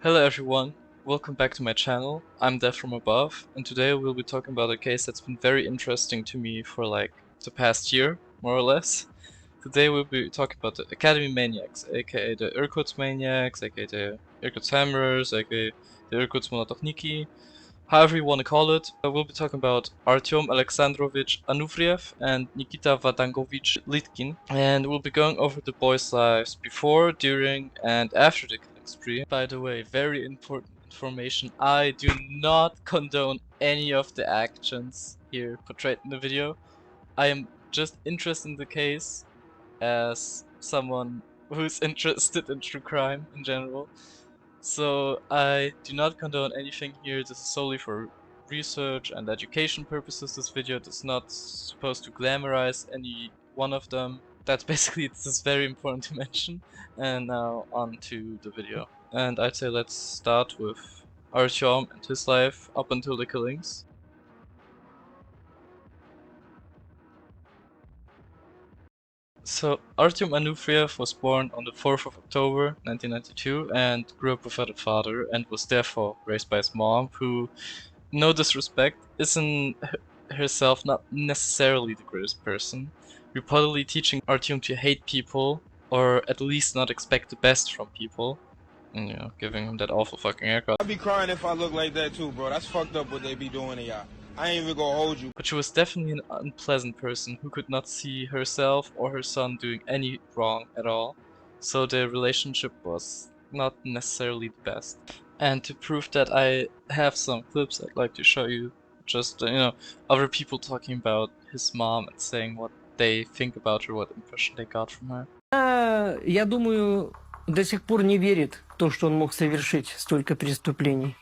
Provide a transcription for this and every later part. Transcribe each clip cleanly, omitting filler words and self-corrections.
Hello everyone, welcome back to my channel. I'm Death from Above, and today we'll be talking about a case that's been very interesting to me for like the past year, more or less. Today we'll be talking about the Academy Maniacs, aka the Irkutsk Maniacs, aka the Irkutsk Hammers, aka the Irkutsk Molotov however you want to call it. We'll be talking about Artyom Alexandrovich Anufriev and Nikita Vadangovich Litkin, and we'll be going over the boys' lives before, during, and after the killing spree. By the way, very important information, I do not condone any of the actions here portrayed in the video. I am just interested in the case as someone who's interested in true crime in general. So I do not condone anything here. This is solely for research and education purposes. This video is not supposed to glamorize any one of them. That's basically, this is very important to mention. And now on to the video. And I'd say let's start with Artyom and his life up until the killings. So Artyom Anufriev was born on the 4th of October 1992 and grew up without a father and was therefore raised by his mom, who, no disrespect, isn't herself not necessarily the greatest person, reportedly teaching Artyom to hate people, or at least not expect the best from people, and, you know, giving him that awful fucking haircut. I'd be crying if I look like that too, bro. That's fucked up what they be doing to y'all. I ain't even gonna hold you. But she was definitely an unpleasant person who could not see herself or her son doing any wrong at all, so their relationship was not necessarily the best. And to prove that, I have some clips I'd like to show you, just, you know, other people talking about his mom and saying what they think about her, what impression they got from her. Я думаю, до сих пор не верит в то, что он мог совершить столько преступлений.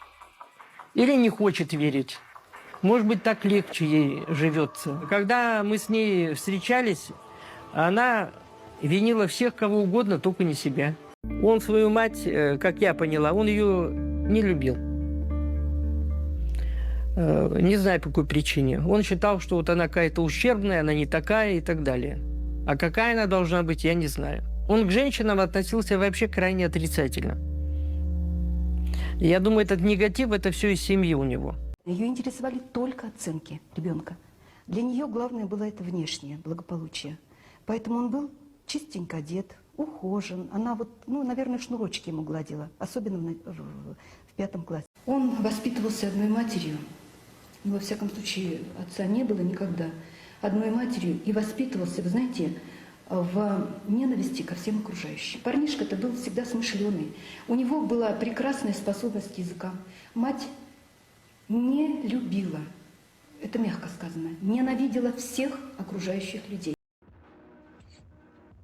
Или не хочет верить. Может быть, так легче ей живется. Когда мы с ней встречались, она винила всех, кого угодно, только не себя. Он свою мать, как я поняла, он ее не любил. Не знаю, по какой причине. Он считал, что вот она какая-то ущербная, она не такая и так далее. А какая она должна быть, я не знаю. Он к женщинам относился вообще крайне отрицательно. Я думаю, этот негатив, это все из семьи у него. Ее интересовали только оценки ребенка. Для нее главное было это внешнее благополучие. Поэтому он был чистенько одет, ухожен. Она вот, наверное, шнурочки ему гладила, особенно в 5 классе. Он воспитывался одной матерью. Во всяком случае, отца не было никогда. Одной матерью и воспитывался, вы знаете, в ненависти ко всем окружающим. Парнишка-то был всегда смышленый. У него была прекрасная способность к языкам. Мать не любила, это мягко сказано, ненавидела всех окружающих людей.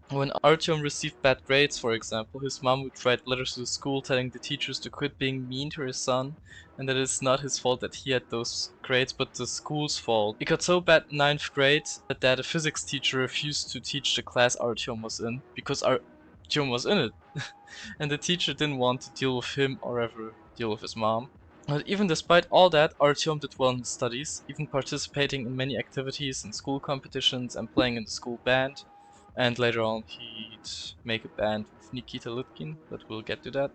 When Artyom received bad grades, for example, his mom would write letters to the school telling the teachers to quit being mean to her son, and that it's not his fault that he had those grades, but the school's fault. It got so bad in 9th grade that a physics teacher refused to teach the class Artyom was in, because Artyom was in it. And the teacher didn't want to deal with him or ever deal with his mom. But even despite all that, Artyom did well in his studies, even participating in many activities in school competitions and playing in the school band. And later on he'd make a band with Nikita Litkin, but we'll get to that.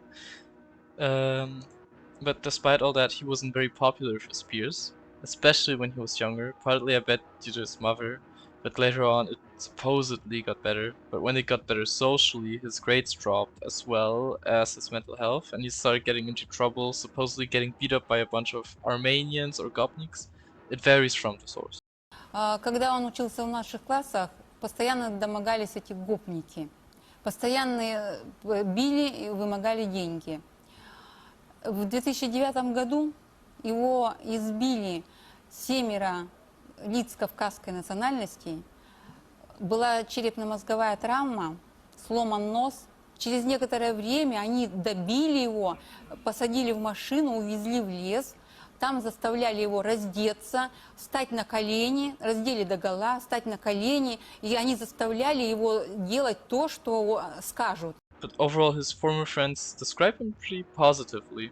But despite all that, he wasn't very popular with his peers, especially when he was younger, partly I bet due to his mother, but later on it supposedly got better. But when it got better socially, his grades dropped as well as his mental health, and he started getting into trouble, supposedly getting beat up by a bunch of Armenians or Gopniks. It varies from the source. Когда он учился в наших классах, постоянно домогались эти гопники. Постоянно били и вымогали деньги. В 2009 году его избили 7 лиц кавказской национальности. Была черепно-мозговая травма, сломан нос. Через некоторое время они добили его, посадили в машину, увезли в лес. Там заставляли его раздеться, встать на колени, раздели догола, встать на колени, и они заставляли его делать то, что скажут. But overall, his former friends describe him pretty positively.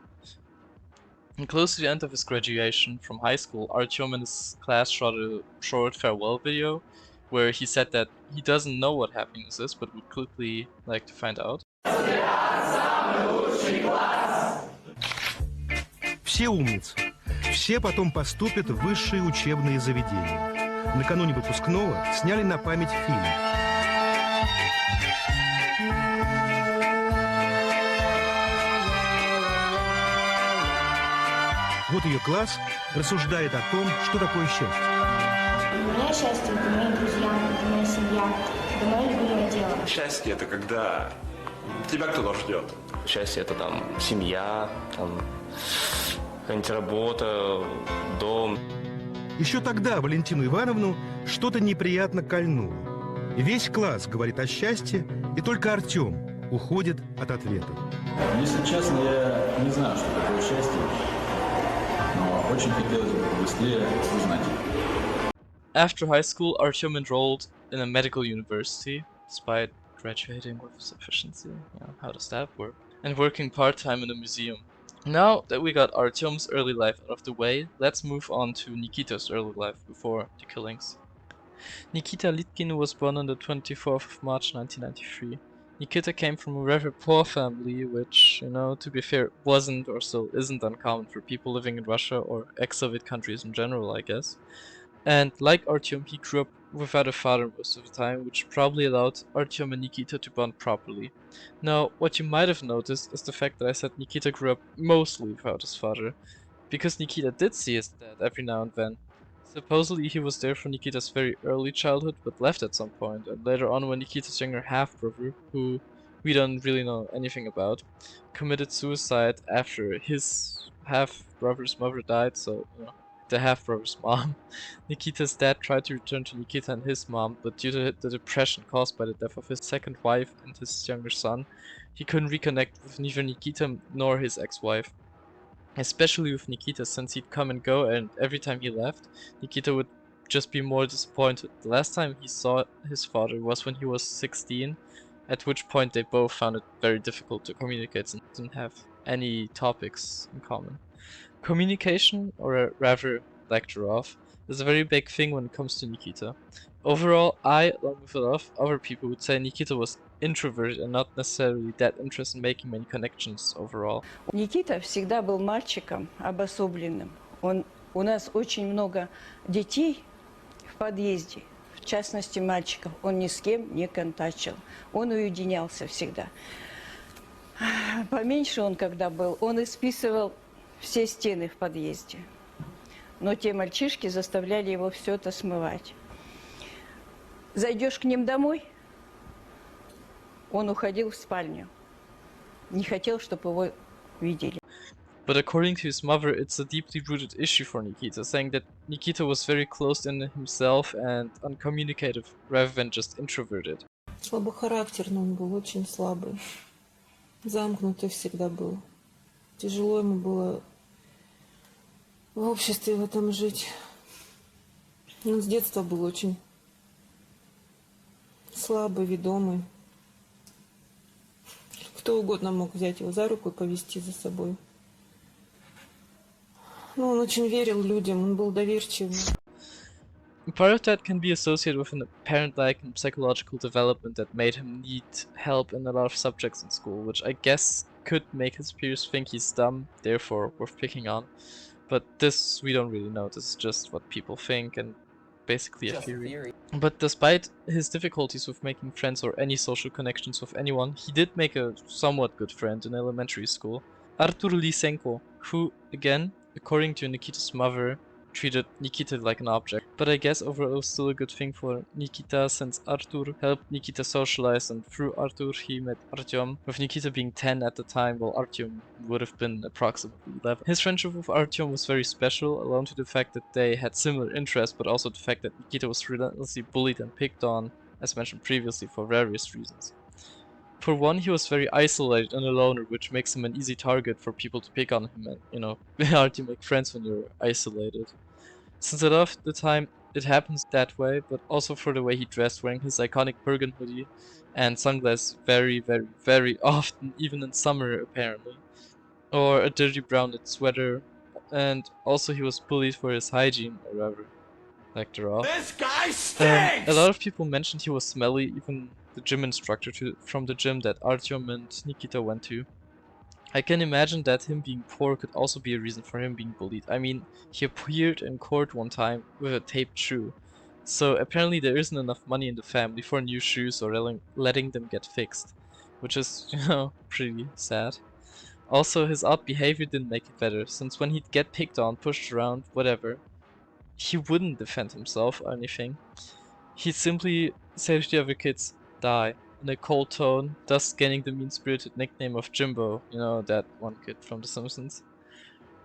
And close to the end of his graduation from high school, Artyom and his class shot a short farewell video, where he said that he doesn't know what happiness is, but would quickly like to find out. все умницы. Все потом поступят в высшие учебные заведения. Накануне выпускного сняли на память фильм. Вот ее класс рассуждает о том, что такое счастье. Для меня счастье – это мои друзья, это моя семья, это мое любимое дело. Счастье – это когда тебя кто-то ждет. Счастье – это там семья, там какая-нибудь работа, дом. Еще тогда Валентину Ивановну что-то неприятно кольнуло. Весь класс говорит о счастье, и только Артем уходит от ответа. Если честно, я не знаю, что такое счастье, но очень хотелось бы быстрее узнать. After high school, Artyom enrolled in a medical university, despite graduating with sufficiency. Yeah, how does that work? And working part-time in a museum. Now that we got Artyom's early life out of the way, let's move on to Nikita's early life before the killings. Nikita Litkin was born on the 24th of March 1993. Nikita came from a rather poor family, which, you know, to be fair, wasn't or still isn't uncommon for people living in Russia or ex-Soviet countries in general, I guess. And like Artyom, he grew up without a father most of the time, which probably allowed Artyom and Nikita to bond properly. Now, what you might have noticed is the fact that I said Nikita grew up mostly without his father, because Nikita did see his dad every now and then. Supposedly he was there for Nikita's very early childhood, but left at some point, and later on when Nikita's younger half-brother, who we don't really know anything about, committed suicide after his half-brother's mother died, so, you know, the half-brother's mom. Nikita's dad tried to return to Nikita and his mom, but due to the depression caused by the death of his second wife and his younger son, he couldn't reconnect with neither Nikita nor his ex-wife. Especially with Nikita, since he'd come and go, and every time he left, Nikita would just be more disappointed. The last time he saw his father was when he was 16, at which point they both found it very difficult to communicate and didn't have any topics in common. Communication, or rather lack thereof, is a very big thing when it comes to Nikita. Overall, I, along with a lot of other people, would say Nikita was introverted and not necessarily that interested in making many connections overall. Никита всегда был мальчиком обособленным. У нас очень много детей в подъезде, в частности мальчиков. Он ни с кем не контачил. Он уединялся всегда. Поменьше он когда был, он исписывал все стены в подъезде. Но те мальчишки заставляли его все это смывать. Зайдешь к ним домой, он уходил в спальню. Не хотел, чтобы его видели. But according to his mother, it's a deeply rooted issue for Nikita, saying that Nikita was very closed in himself and uncommunicative rather than just introverted. Слабохарактерный он был, очень слабый. Замкнутый всегда был. Тяжело ему было в обществе в этом жить. Он с детства был очень слабый, ведомый. Кто угодно мог взять его за руку и повести за собой. Но он очень верил людям, он был доверчивым. Part of that can be associated with an apparent lack in psychological development that made him need help in a lot of subjects in school, which I guess could make his peers think he's dumb, therefore worth picking on. But this we don't really know, this is just what people think and basically a theory. But despite his difficulties with making friends or any social connections with anyone, he did make a somewhat good friend in elementary school, Artur Lysenko, who, again, according to Nikita's mother, treated Nikita like an object. But I guess overall it was still a good thing for Nikita, since Artur helped Nikita socialize, and through Artur he met Artyom, with Nikita being 10 at the time while Artyom would have been approximately 11. His friendship with Artyom was very special, along to the fact that they had similar interests, but also the fact that Nikita was relentlessly bullied and picked on, as mentioned previously, for various reasons. For one, he was very isolated and a loner, which makes him an easy target for people to pick on him, and, you know, hard to make friends when you're isolated. Since a lot of the time it happens that way, but also for the way he dressed, wearing his iconic Bergen hoodie and sunglasses very, very, very often, even in summer apparently. Or a dirty brown knit sweater, and also he was bullied for his hygiene, or rather, like thereof. This guy stinks! A lot of people mentioned he was smelly, even the gym instructor from the gym that Artyom and Nikita went to. I can imagine that him being poor could also be a reason for him being bullied. I mean, he appeared in court one time with a taped shoe. So apparently there isn't enough money in the family for new shoes or letting them get fixed. Which is, you know, pretty sad. Also, his odd behavior didn't make it better, since when he'd get picked on, pushed around, whatever, he wouldn't defend himself or anything. He'd simply say to the other kids, die, in a cold tone, thus gaining the mean-spirited nickname of Jimbo, you know, that one kid from The Simpsons.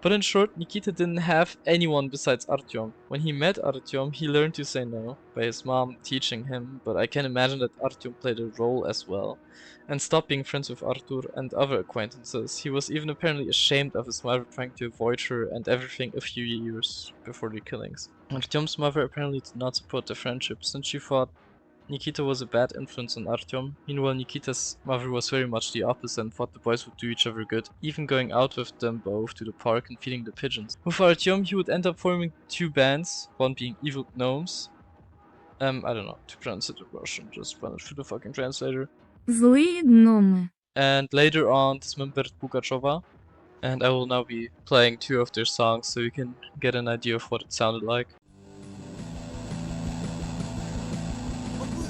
But in short, Nikita didn't have anyone besides Artyom. When he met Artyom, he learned to say no, by his mom teaching him, but I can imagine that Artyom played a role as well, and stopped being friends with Artur and other acquaintances. He was even apparently ashamed of his mother trying to avoid her and everything a few years before the killings. Artyom's mother apparently did not support the friendship, since she thought Nikita was a bad influence on Artyom. Meanwhile, Nikita's mother was very much the opposite and thought the boys would do each other good, even going out with them both to the park and feeding the pigeons. With Artyom, he would end up forming two bands, one being Evil Gnomes. I don't know, to pronounce it in Russian, just run it through the fucking translator. Злые гномы. And later on, dismembered Pugacheva. And I will now be playing two of their songs so you can get an idea of what it sounded like.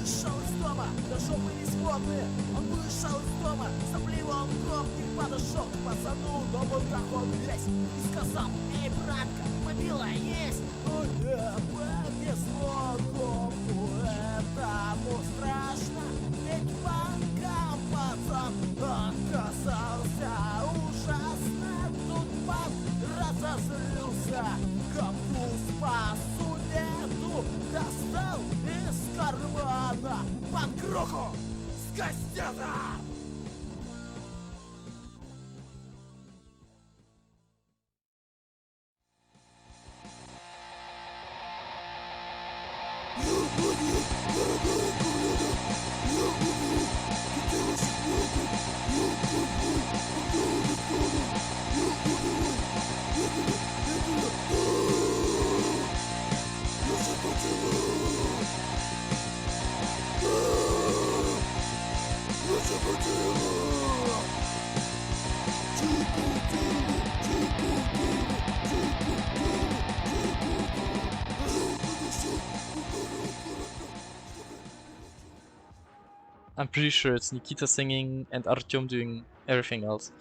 Вышел из дома, до жопы не сводные. Он вышел из дома, сопливо он гроб не подошел к пацану, но был как он весь. И сказал: эй, братка, мобила есть? Ну не повезло гопу, этому страшно. Ведь банка пацан оказался ужасно. Тут пан разозлился, копу спас сунету, достал из кармана панкруку с кастета. I'm pretty sure it's Nikita singing and Artyom doing everything else.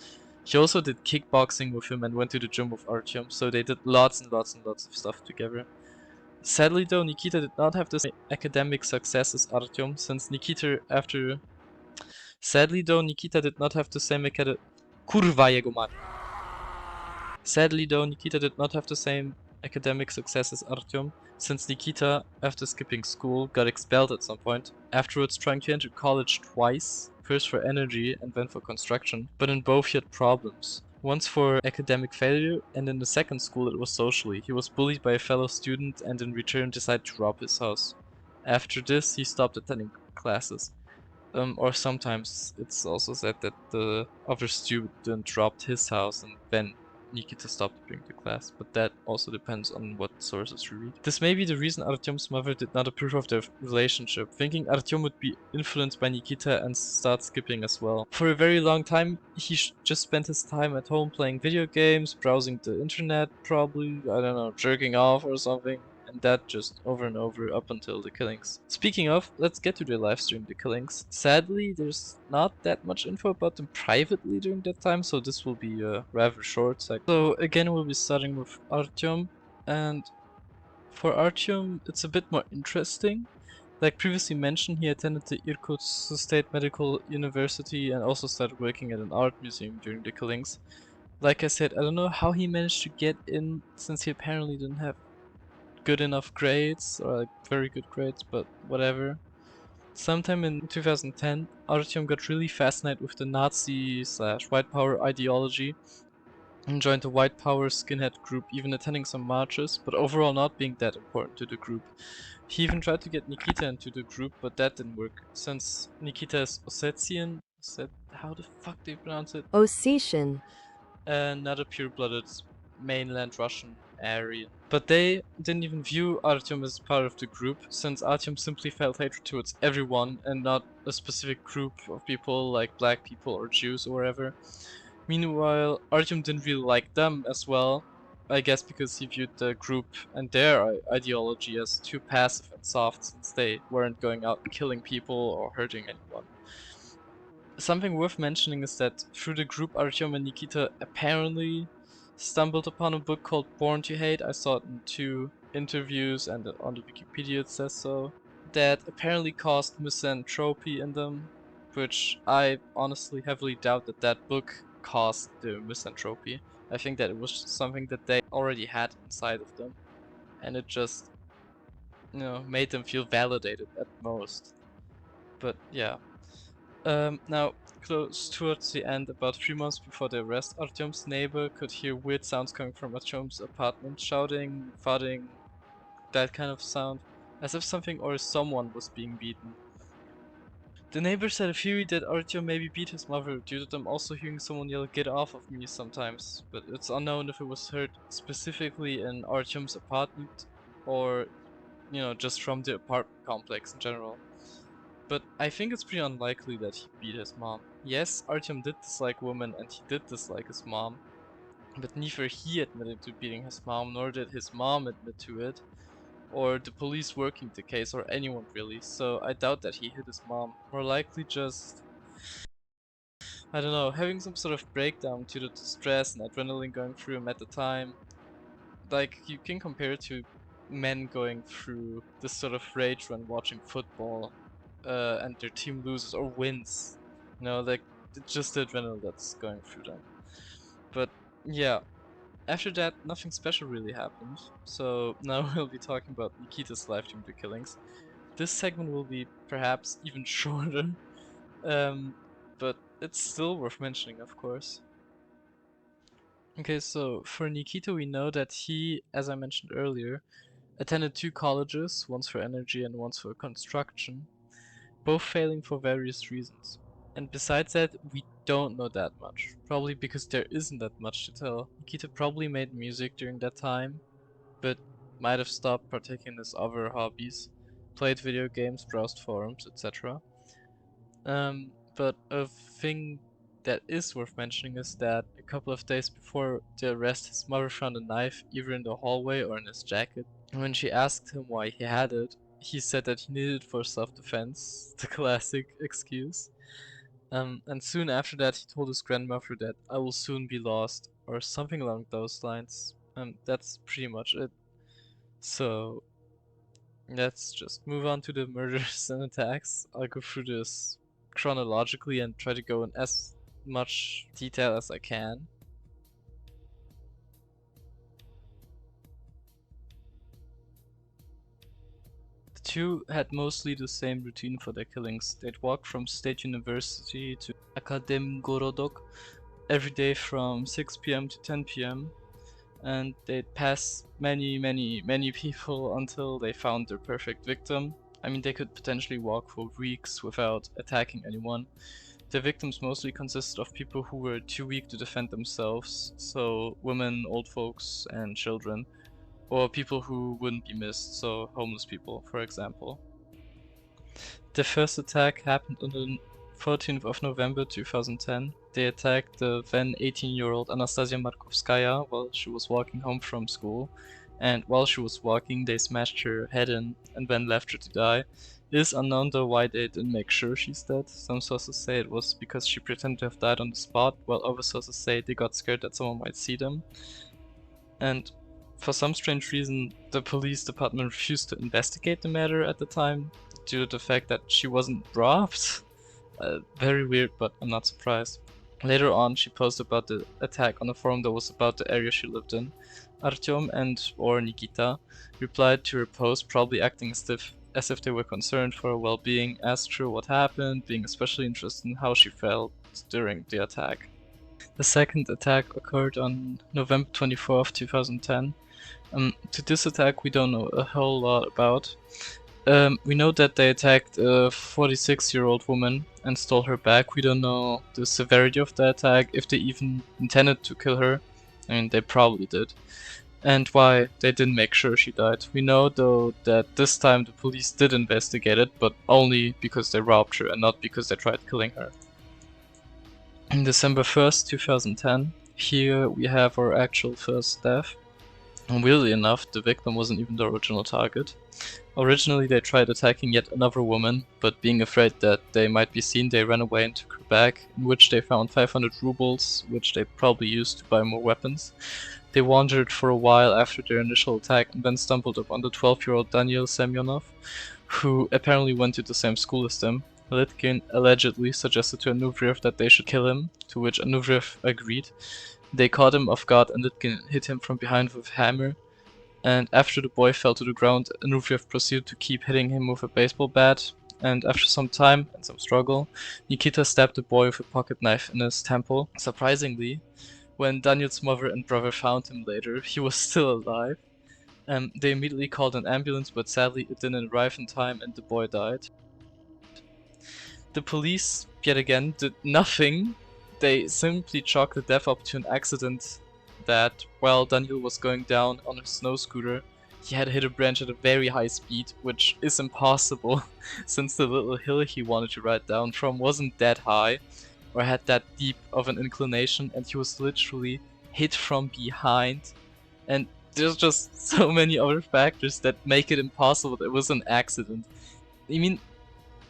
He also did kickboxing with him and went to the gym with Artyom, so they did lots and lots and lots of stuff together. Sadly though, Nikita did not have the same academic success as Artyom, since Nikita after... Sadly though, Nikita did not have the same Kurwa jego mać. Sadly though, Nikita did not have the same academic success as Artyom, since Nikita, after skipping school, got expelled at some point, afterwards trying to enter college twice, first for energy and then for construction, but in both he had problems. Once for academic failure, and in the second school it was socially. He was bullied by a fellow student and in return decided to rob his house. After this, he stopped attending classes. Or sometimes it's also said that the other student robbed his house and then Nikita stopped going to class, but that also depends on what sources you read. This may be the reason Artyom's mother did not approve of their relationship, thinking Artyom would be influenced by Nikita and start skipping as well. For a very long time, he just spent his time at home playing video games, browsing the internet probably, I don't know, jerking off or something. And that just over and over up until the killings. Speaking of, let's get to the live stream the killings. Sadly, there's not that much info about them privately during that time, so this will be a rather short segment. So again, we'll be starting with Artyom, and for Artyom, it's a bit more interesting. Like previously mentioned, he attended the Irkutsk State Medical University and also started working at an art museum during the killings. Like I said, I don't know how he managed to get in, since he apparently didn't have good enough grades, or like very good grades, but whatever. Sometime in 2010, Artyom got really fascinated with the Nazi/White Power ideology and joined the White Power skinhead group, even attending some marches, but overall not being that important to the group. He even tried to get Nikita into the group, but that didn't work, since Nikita is Ossetian. How the fuck do you pronounce it? Ossetian. And not a pure-blooded mainland Russian Aryan. But they didn't even view Artyom as part of the group, since Artyom simply felt hatred towards everyone and not a specific group of people like black people or Jews or whatever. Meanwhile, Artyom didn't really like them as well, I guess because he viewed the group and their ideology as too passive and soft since they weren't going out and killing people or hurting anyone. Something worth mentioning is that through the group, Artyom and Nikita apparently stumbled upon a book called Born to Hate. I saw it in 2 interviews and on the Wikipedia it says so. That apparently caused misanthropy in them, which I honestly heavily doubt that that book caused the misanthropy. I think that it was something that they already had inside of them, and it just, you know, made them feel validated at most. But yeah. Now, close towards the end, about 3 months before the arrest, Artyom's neighbor could hear weird sounds coming from Artyom's apartment, shouting, thudding, that kind of sound, as if something or someone was being beaten. The neighbors had a theory that Artyom maybe beat his mother due to them also hearing someone yell "get off of me" sometimes, but it's unknown if it was heard specifically in Artyom's apartment or, you know, just from the apartment complex in general. But I think it's pretty unlikely that he beat his mom. Yes, Artyom did dislike women and he did dislike his mom, but neither he admitted to beating his mom nor did his mom admit to it, or the police working the case, or anyone really, so I doubt that he hit his mom. More likely just, I don't know, having some sort of breakdown due to the stress and adrenaline going through him at the time. Like, you can compare it to men going through this sort of rage when watching football and their team loses or wins. You know, like, it's just the adrenaline that's going through them. But yeah, after that, nothing special really happened. So now we'll be talking about Nikita's life during the killings. This segment will be perhaps even shorter, but it's still worth mentioning, of course. Okay, so for Nikita, we know that he, as I mentioned earlier, attended 2 colleges, once for energy and once for construction, both failing for various reasons. And besides that, we don't know that much, probably because there isn't that much to tell. Nikita probably made music during that time, but might have stopped partaking in his other hobbies, played video games, browsed forums, etc. But a thing that is worth mentioning is that a couple of days before the arrest, his mother found a knife either in the hallway or in his jacket. And when she asked him why he had it, he said that he needed it for self-defense, the classic excuse. And soon after that, he told his grandmother that "I will soon be lost," or something along those lines. That's pretty much it. So let's just move on to the murders and attacks. I'll go through this chronologically and try to go in as much detail as I can. The 2 had mostly the same routine for their killings. They'd walk from State University to Akademgorodok every day from 6 PM to 10 PM, and they'd pass many people until they found their perfect victim. I mean, they could potentially walk for weeks without attacking anyone. The victims mostly consisted of people who were too weak to defend themselves, so women, old folks, and children, or people who wouldn't be missed, so homeless people, for example. The first attack happened on the 14th of November 2010. They attacked the then 18-year-old Anastasia Markovskaya while she was walking home from school, and while she was walking they smashed her head in and then left her to die. It is unknown though why they didn't make sure she's dead. Some sources say it was because she pretended to have died on the spot, while other sources say they got scared that someone might see them. And for some strange reason, the police department refused to investigate the matter at the time, due to the fact that she wasn't robbed. Very weird, but I'm not surprised. Later on, she posted about the attack on a forum that was about the area she lived in. Artyom or Nikita replied to her post, probably acting as if they were concerned for her well-being, asked her what happened, being especially interested in how she felt during the attack. The second attack occurred on November 24th, 2010. To this attack we don't know a whole lot about. We know that they attacked a 46-year-old woman and stole her bag. We don't know the severity of the attack, if they even intended to kill her. I mean, they probably did. And why they didn't make sure she died. We know though that this time the police did investigate it, but only because they robbed her and not because they tried killing her. On December 1st, 2010, here we have our actual first death. And weirdly enough, the victim wasn't even the original target. Originally they tried attacking yet another woman, but being afraid that they might be seen, they ran away and took her bag, in which they found 500 rubles, which they probably used to buy more weapons. They wandered for a while after their initial attack and then stumbled upon the 12-year-old Daniel Semyonov, who apparently went to the same school as them. Litkin allegedly suggested to Anuvriev that they should kill him, to which Anuvriev agreed. They caught him off guard and Litkin hit him from behind with a hammer, and after the boy fell to the ground, Anuvriev proceeded to keep hitting him with a baseball bat, and after some time and some struggle, Nikita stabbed the boy with a pocket knife in his temple. Surprisingly, when Daniel's mother and brother found him later, he was still alive. They immediately called an ambulance, but sadly it didn't arrive in time and the boy died. The police, yet again, did nothing. They simply chalked the death up to an accident that while Daniel was going down on his snow scooter, he had hit a branch at a very high speed, which is impossible since the little hill he wanted to ride down from wasn't that high or had that deep of an inclination, and he was literally hit from behind. And there's just so many other factors that make it impossible that it was an accident. I mean,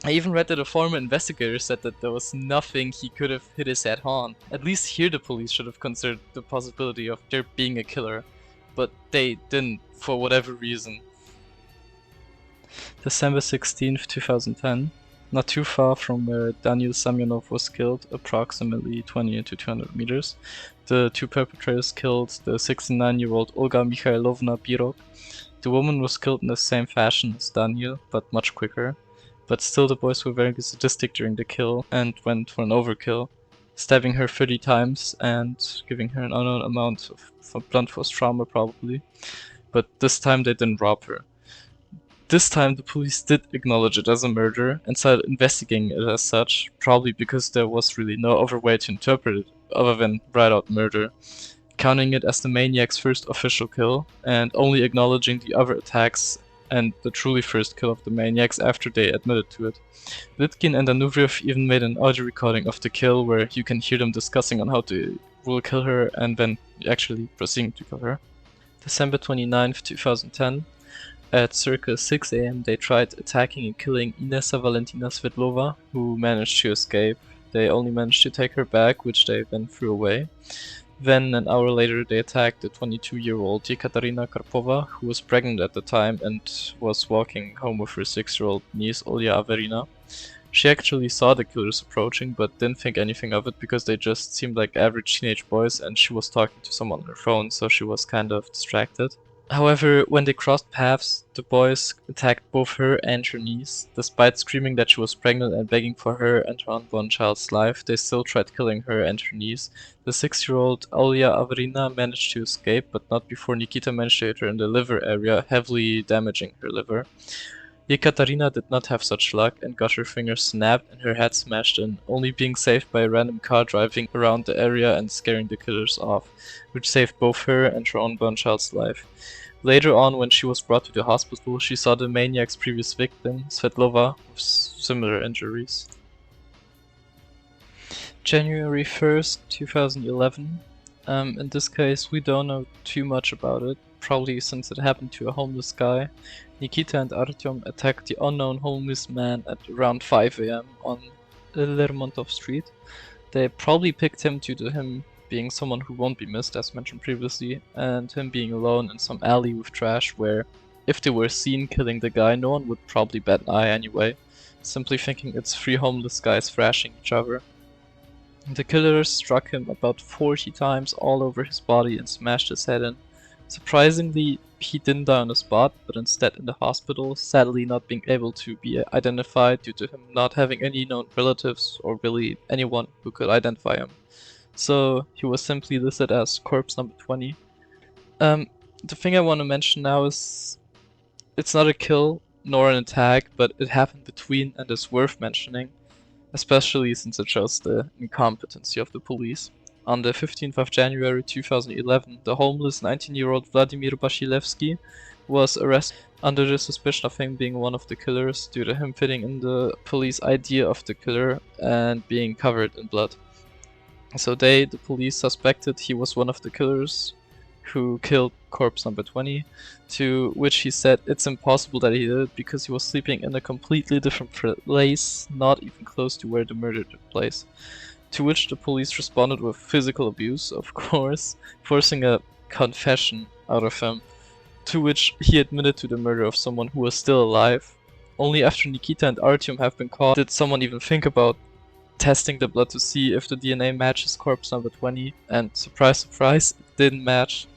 I even read that a former investigator said that there was nothing he could have hit his head on. At least here the police should have considered the possibility of there being a killer, but they didn't for whatever reason. December 16th, 2010. Not too far from where Daniel Semyonov was killed, approximately 20 to 200 meters, the two perpetrators killed the 69-year-old Olga Mikhailovna Birok. The woman was killed in the same fashion as Daniel, but much quicker. But still the boys were very sadistic during the kill and went for an overkill, stabbing her 30 times and giving her an unknown amount of blunt force trauma probably. But this time they didn't rob her. This time the police did acknowledge it as a murder and started investigating it as such, probably because there was really no other way to interpret it other than right out murder, counting it as the Maniacs' first official kill and only acknowledging the other attacks and the truly first kill of the Maniacs after they admitted to it. Litkin and Anuvriev even made an audio recording of the kill where you can hear them discussing on how they will kill her and then actually proceeding to kill her. December 29th, 2010. At circa 6 AM they tried attacking and killing Inesa Valentina Svetlova, who managed to escape. They only managed to take her bag, which they then threw away. Then, an hour later, they attacked the 22-year-old Yekaterina Karpova, who was pregnant at the time and was walking home with her 6-year-old niece Olya Averina. She actually saw the killers approaching, but didn't think anything of it because they just seemed like average teenage boys and she was talking to someone on her phone, so she was kind of distracted. However, when they crossed paths, the boys attacked both her and her niece. Despite screaming that she was pregnant and begging for her and her unborn child's life, they still tried killing her and her niece. The 6-year-old Olya Averina managed to escape, but not before Nikita managed to hit her in the liver area, heavily damaging her liver. Yekaterina did not have such luck and got her finger snapped and her head smashed in, only being saved by a random car driving around the area and scaring the killers off, which saved both her and her unborn child's life. Later on, when she was brought to the hospital, she saw the Maniac's previous victim, Svetlova, with similar injuries. January 1st, 2011. In this case, we don't know too much about it, probably since it happened to a homeless guy. Nikita and Artyom attacked the unknown homeless man at around 5 AM on Lermontov Street. They probably picked him due to him being someone who won't be missed, as mentioned previously, and him being alone in some alley with trash where, if they were seen killing the guy, no one would probably bat an eye anyway, simply thinking it's 3 homeless guys thrashing each other. The killers struck him about 40 times all over his body and smashed his head in. Surprisingly, he didn't die on the spot, but instead in the hospital, sadly not being able to be identified due to him not having any known relatives or really anyone who could identify him. So he was simply listed as corpse number 20. The thing I want to mention now is it's not a kill nor an attack, but it happened between and is worth mentioning, especially since it shows the incompetency of the police. On the 15th of January 2011, the homeless 19-year-old Vladimir Bashilevsky was arrested under the suspicion of him being one of the killers due to him fitting in the police idea of the killer and being covered in blood. So the police, suspected he was one of the killers who killed corpse number 20, to which he said it's impossible that he did it because he was sleeping in a completely different place, not even close to where the murder took place. To which the police responded with physical abuse, of course, forcing a confession out of him, to which he admitted to the murder of someone who was still alive. Only after Nikita and Artyom have been caught did someone even think about testing the blood to see if the DNA matches corpse number 20, and surprise surprise, it didn't match.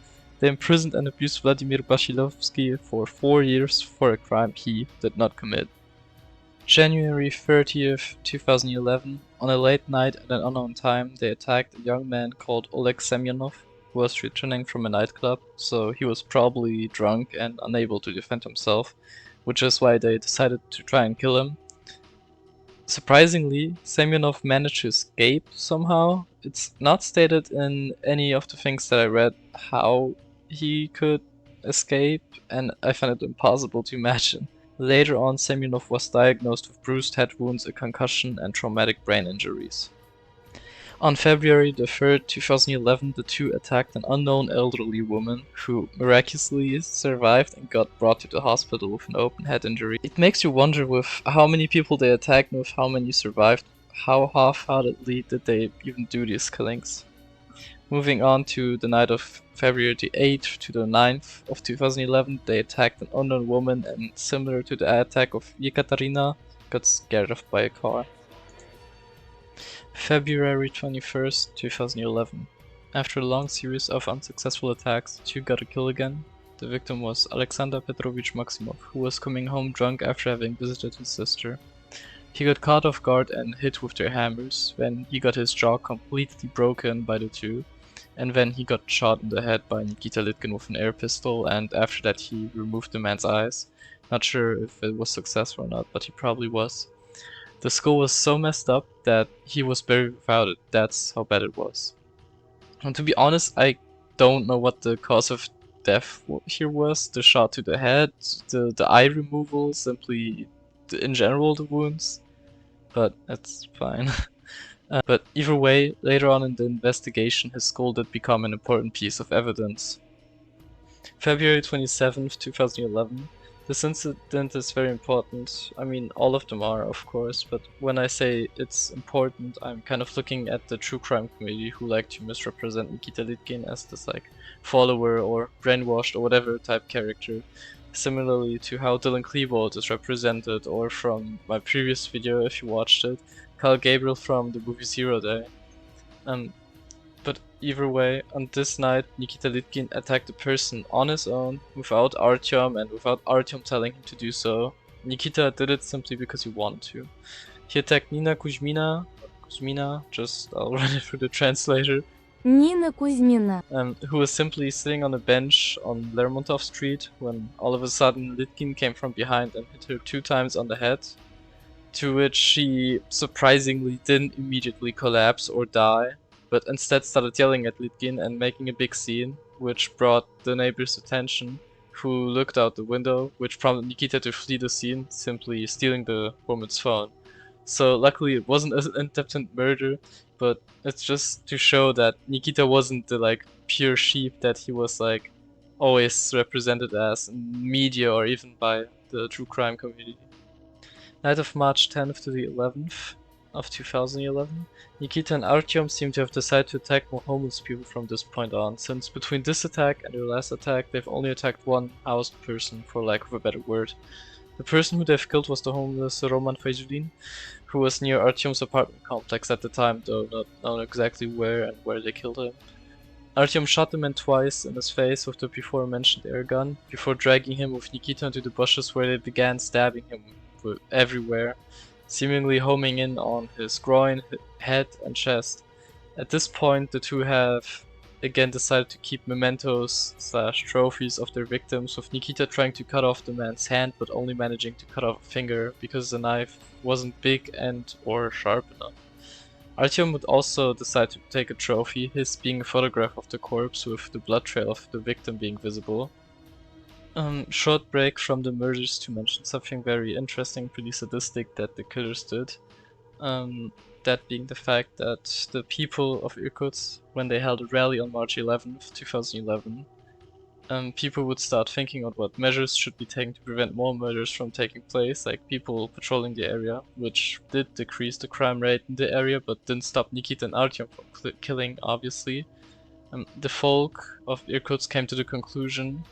They imprisoned and abused Vladimir Bashilovsky for 4 years for a crime he did not commit. January 30th, 2011, on a late night at an unknown time, they attacked a young man called Oleg Semyonov, who was returning from a nightclub, so he was probably drunk and unable to defend himself, which is why they decided to try and kill him. Surprisingly, Semyonov managed to escape somehow. It's not stated in any of the things that I read how he could escape, and I find it impossible to imagine. Later on, Semyonov was diagnosed with bruised head wounds, a concussion, and traumatic brain injuries. On February the 3rd, 2011, the two attacked an unknown elderly woman who miraculously survived and got brought to the hospital with an open head injury. It makes you wonder with how many people they attacked and with how many survived, how half-heartedly did they even do these killings. Moving on to the night of February the 8th to the 9th of 2011, they attacked an unknown woman and, similar to the attack of Yekaterina, got scared off by a car. February 21st, 2011. After a long series of unsuccessful attacks, the two got a kill again. The victim was Alexander Petrovich Maximov, who was coming home drunk after having visited his sister. He got caught off guard and hit with their hammers, when he got his jaw completely broken by the two, and then he got shot in the head by Nikita Litkin with an air pistol, and after that he removed the man's eyes. Not sure if it was successful or not, but he probably was. The skull was so messed up that he was buried without it. That's how bad it was. And to be honest, I don't know what the cause of death here was. The shot to the head, the eye removal, simply in general the wounds. But that's fine. But either way, later on in the investigation, his skull did become an important piece of evidence. February 27th, 2011. This incident is very important. I mean, all of them are, of course, but when I say it's important, I'm kind of looking at the true crime community who like to misrepresent Nikita Litkin as this like follower or brainwashed or whatever type character. Similarly to how Dylan Klebold is represented, or from my previous video if you watched it, Carl Gabriel from the movie Zero Day. But either way, on this night, Nikita Litkin attacked a person on his own, without Artyom and without Artyom telling him to do so. Nikita did it simply because he wanted to. He attacked Nina Kuzmina, just I'll run it through the translator. Nina Kuzmina. Who was simply sitting on a bench on Lermontov Street when all of a sudden Litkin came from behind and hit her 2 times on the head. To which she surprisingly didn't immediately collapse or die, but instead started yelling at Litkin and making a big scene, which brought the neighbors' attention, who looked out the window, which prompted Nikita to flee the scene, simply stealing the woman's phone. So luckily it wasn't an attempted murder, but it's just to show that Nikita wasn't the like pure sheep that he was like always represented as in media or even by the true crime community. Night of March 10th to the 11th of 2011, Nikita and Artyom seem to have decided to attack more homeless people from this point on, since between this attack and their last attack they've only attacked one housed person, for lack of a better word. The person who they've killed was the homeless Roman Fajulin, who was near Artyom's apartment complex at the time, though not known exactly where and where they killed him. Artyom shot the man twice in his face with the before mentioned air gun, before dragging him with Nikita into the bushes where they began stabbing him everywhere, seemingly homing in on his groin, head and chest. At this point the two have again decided to keep mementos / trophies of their victims, with Nikita trying to cut off the man's hand but only managing to cut off a finger because the knife wasn't big and or sharp enough. Artyom would also decide to take a trophy, his being a photograph of the corpse with the blood trail of the victim being visible. Short break from the murders to mention something very interesting, pretty sadistic that the killers did. That being the fact that the people of Irkutsk, when they held a rally on March 11th, 2011, people would start thinking on what measures should be taken to prevent more murders from taking place, like people patrolling the area, which did decrease the crime rate in the area, but didn't stop Nikita and Artyom from killing, obviously. The folk of Irkutsk came to the conclusion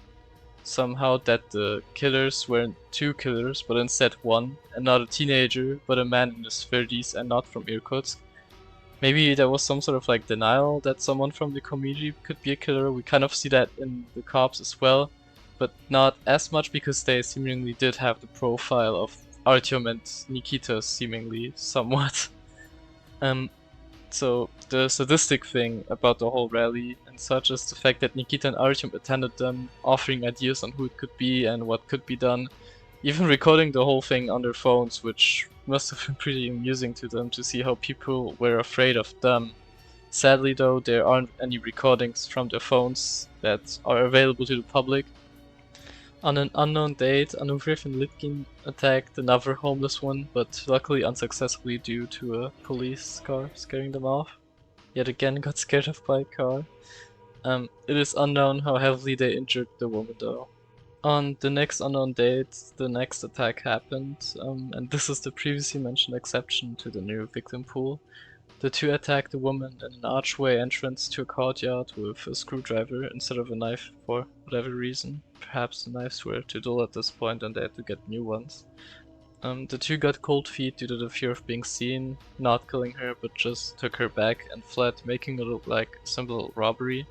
somehow that the killers weren't two killers, but instead one, and not a teenager, but a man in his 30s and not from Irkutsk. Maybe there was some sort of like denial that someone from the community could be a killer. We kind of see that in the cops as well, but not as much because they seemingly did have the profile of Artyom and Nikita seemingly somewhat. So the sadistic thing about the whole rally and such is the fact that Nikita and Artyom attended them, offering ideas on who it could be and what could be done, even recording the whole thing on their phones, which must have been pretty amusing to them to see how people were afraid of them. Sadly though, there aren't any recordings from their phones that are available to the public. On an unknown date, Anuvrif and Litkin attacked another homeless one, but luckily unsuccessfully due to a police car scaring them off. Yet again got scared off by a car. It is unknown how heavily they injured the woman though. On the next unknown date, the next attack happened, and this is the previously mentioned exception to the new victim pool. The two attacked the woman in an archway entrance to a courtyard with a screwdriver instead of a knife for whatever reason. Perhaps the knives were too dull at this point and they had to get new ones. The two got cold feet due to the fear of being seen, not killing her but just took her back and fled, making it look like a simple robbery.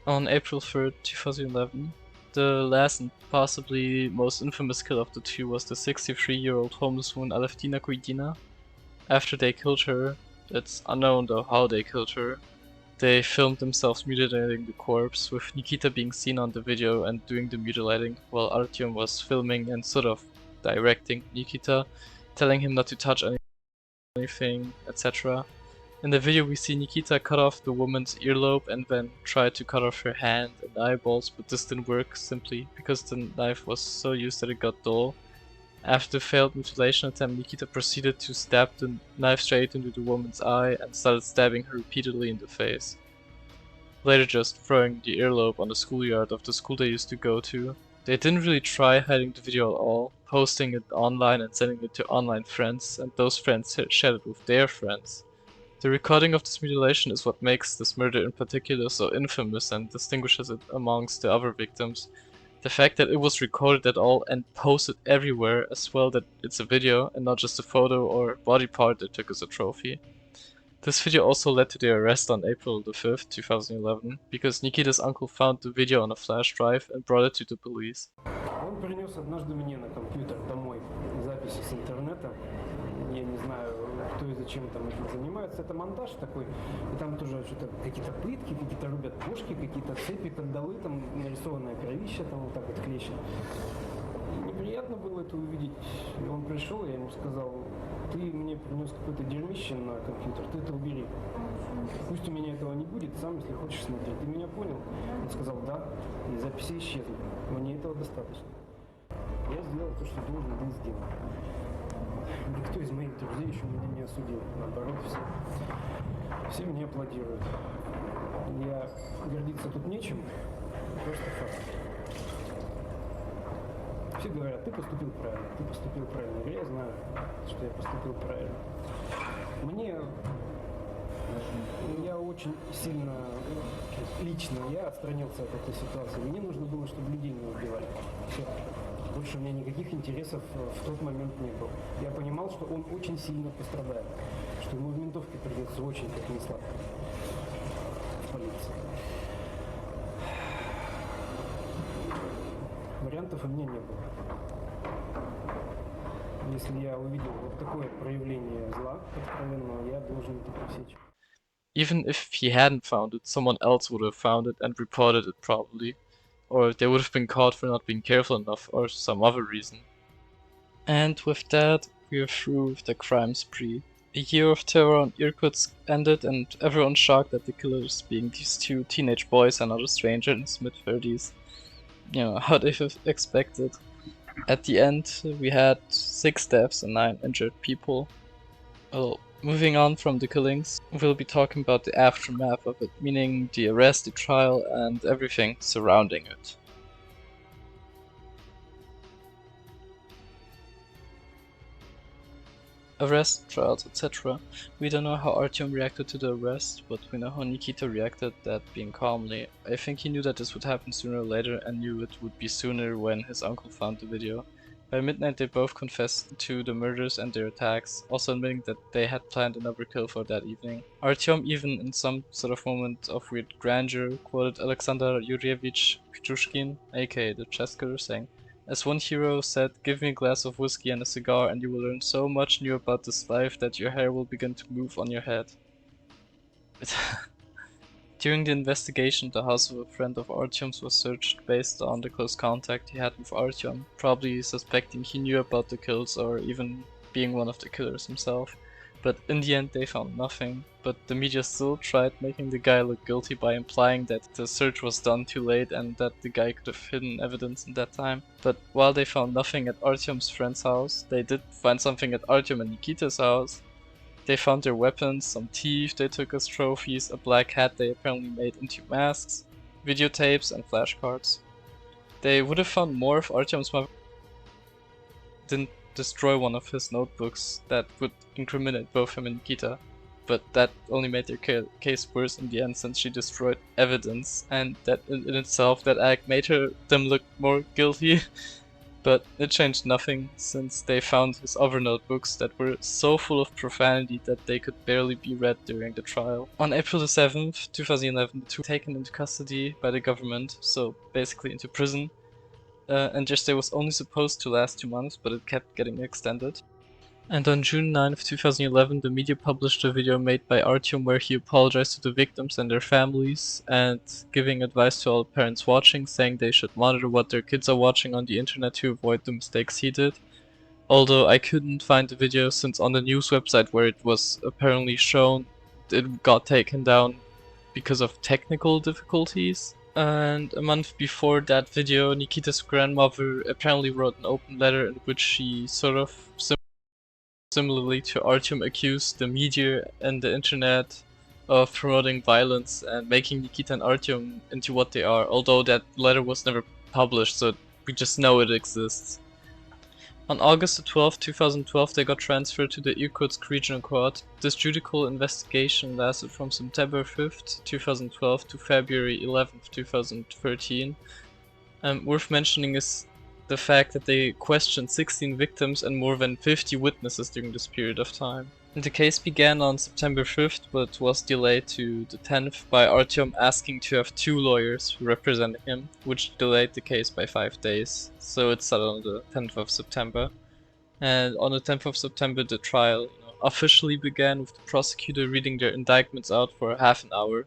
On April 3rd, 2011, the last and possibly most infamous kill of the two was the 63-year-old homeless woman Aleftina Kuidina. After they killed her, it's unknown though how they killed her, they filmed themselves mutilating the corpse, with Nikita being seen on the video and doing the mutilating, while Artyom was filming and sort of directing Nikita, telling him not to touch anything, etc. In the video we see Nikita cut off the woman's earlobe and then tried to cut off her hand and eyeballs, but this didn't work simply because the knife was so used that it got dull. After the failed mutilation attempt, Nikita proceeded to stab the knife straight into the woman's eye and started stabbing her repeatedly in the face. Later just throwing the earlobe on the schoolyard of the school they used to go to. They didn't really try hiding the video at all, posting it online and sending it to online friends, and those friends shared it with their friends. The recording of this mutilation is what makes this murder in particular so infamous and distinguishes it amongst the other victims. The fact that it was recorded at all and posted everywhere as well, that it's a video and not just a photo or body part they took as a trophy. This video also led to their arrest on April the 5th, 2011, because Nikita's uncle found the video on a flash drive and brought it to the police. Он принес однажды мне на компьютер домой записи с интернета. Я не знаю, кто и зачем там этим занимается. Это монтаж такой. И там тоже что-то какие-то пытки, какие-то рубят пушки, какие-то цепи, кандалы, там нарисованное кровище, там вот так вот хлещет. Неприятно было это увидеть. И он пришел, я ему сказал: ты мне принес какое-то дерьмище на компьютер, ты это убери. Пусть у меня этого не будет, сам, если хочешь смотреть. Ты меня понял? Он сказал: да, и записи исчезли. Мне этого достаточно. Я сделал то, что должен был сделать. Никто из моих друзей еще меня не осудил. Наоборот, все мне аплодируют. Я гордиться тут нечем, просто факт. Все говорят: ты поступил правильно, ты поступил правильно. Я знаю, что я поступил правильно. Я очень сильно, лично, я отстранился от этой ситуации. Мне нужно было, чтобы людей не убивали. Все. Больше у меня никаких интересов в тот момент не было. Я понимал, что он очень сильно пострадает, что ему в ментовке придется очень как не сладко в полиции. Вариантов у меня не было. Если я увидел вот такое проявление зла откровенного, я должен это пресечь. Even if he hadn't found it, someone else would have found it and reported it probably. Or they would have been caught for not being careful enough or some other reason. And with that, we are through with the crime spree. A year of terror on Irkutsk ended and everyone's shocked at the killers being these two teenage boys and not a stranger in his mid-30s. You know, how they have expected. At the end, we had 6 deaths and 9 injured people. Well, Moving on from the killings, we'll be talking about the aftermath of it, meaning the arrest, the trial, and everything surrounding it. Arrest, trials, etc. We don't know how Artyom reacted to the arrest, but we know how Nikita reacted, that being calmly. I think he knew that this would happen sooner or later and knew it would be sooner when his uncle found the video. By midnight they both confessed to the murders and their attacks, also admitting that they had planned another kill for that evening. Artyom, even in some sort of moment of weird grandeur, quoted Alexander Yurievich Pichushkin, aka the chess killer, saying, "As one hero said, give me a glass of whiskey and a cigar and you will learn so much new about this life that your hair will begin to move on your head." During the investigation, the house of a friend of Artyom's was searched based on the close contact he had with Artyom, probably suspecting he knew about the kills or even being one of the killers himself. But in the end they found nothing, but the media still tried making the guy look guilty by implying that the search was done too late and that the guy could have hidden evidence in that time. But while they found nothing at Artyom's friend's house, they did find something at Artyom and Nikita's house. They found their weapons, some teeth they took as trophies, a black hat they apparently made into masks, videotapes and flashcards. They would have found more if Artyom's mother didn't destroy one of his notebooks that would incriminate both him and Nikita, but that only made their case worse in the end since she destroyed evidence, and that in itself, that act made them look more guilty. But it changed nothing, since they found his other notebooks that were so full of profanity that they could barely be read during the trial. On April 7th, 2011, the two were taken into custody by the government, so basically into prison. And their stay was only supposed to last 2 months, but it kept getting extended. And on June 9th, 2011, the media published a video made by Artyom where he apologized to the victims and their families and giving advice to all parents watching, saying they should monitor what their kids are watching on the internet to avoid the mistakes he did. Although I couldn't find the video since on the news website where it was apparently shown, it got taken down because of technical difficulties. And a month before that video, Nikita's grandmother apparently wrote an open letter in which she sort of similarly to Artyom accused the media and the internet of promoting violence and making Nikita and Artyom into what they are, although that letter was never published, so we just know it exists. On August 12, 2012, they got transferred to the Irkutsk Regional Court. This judicial investigation lasted from September 5th, 2012 to February 11th, 2013. Worth mentioning is the fact that they questioned 16 victims and more than 50 witnesses during this period of time. And the case began on September 5th, but was delayed to the 10th by Artyom asking to have 2 lawyers representing him, which delayed the case by 5 days. So it started on the 10th of September. And on the 10th of September the trial officially began, with the prosecutor reading their indictments out for half an hour.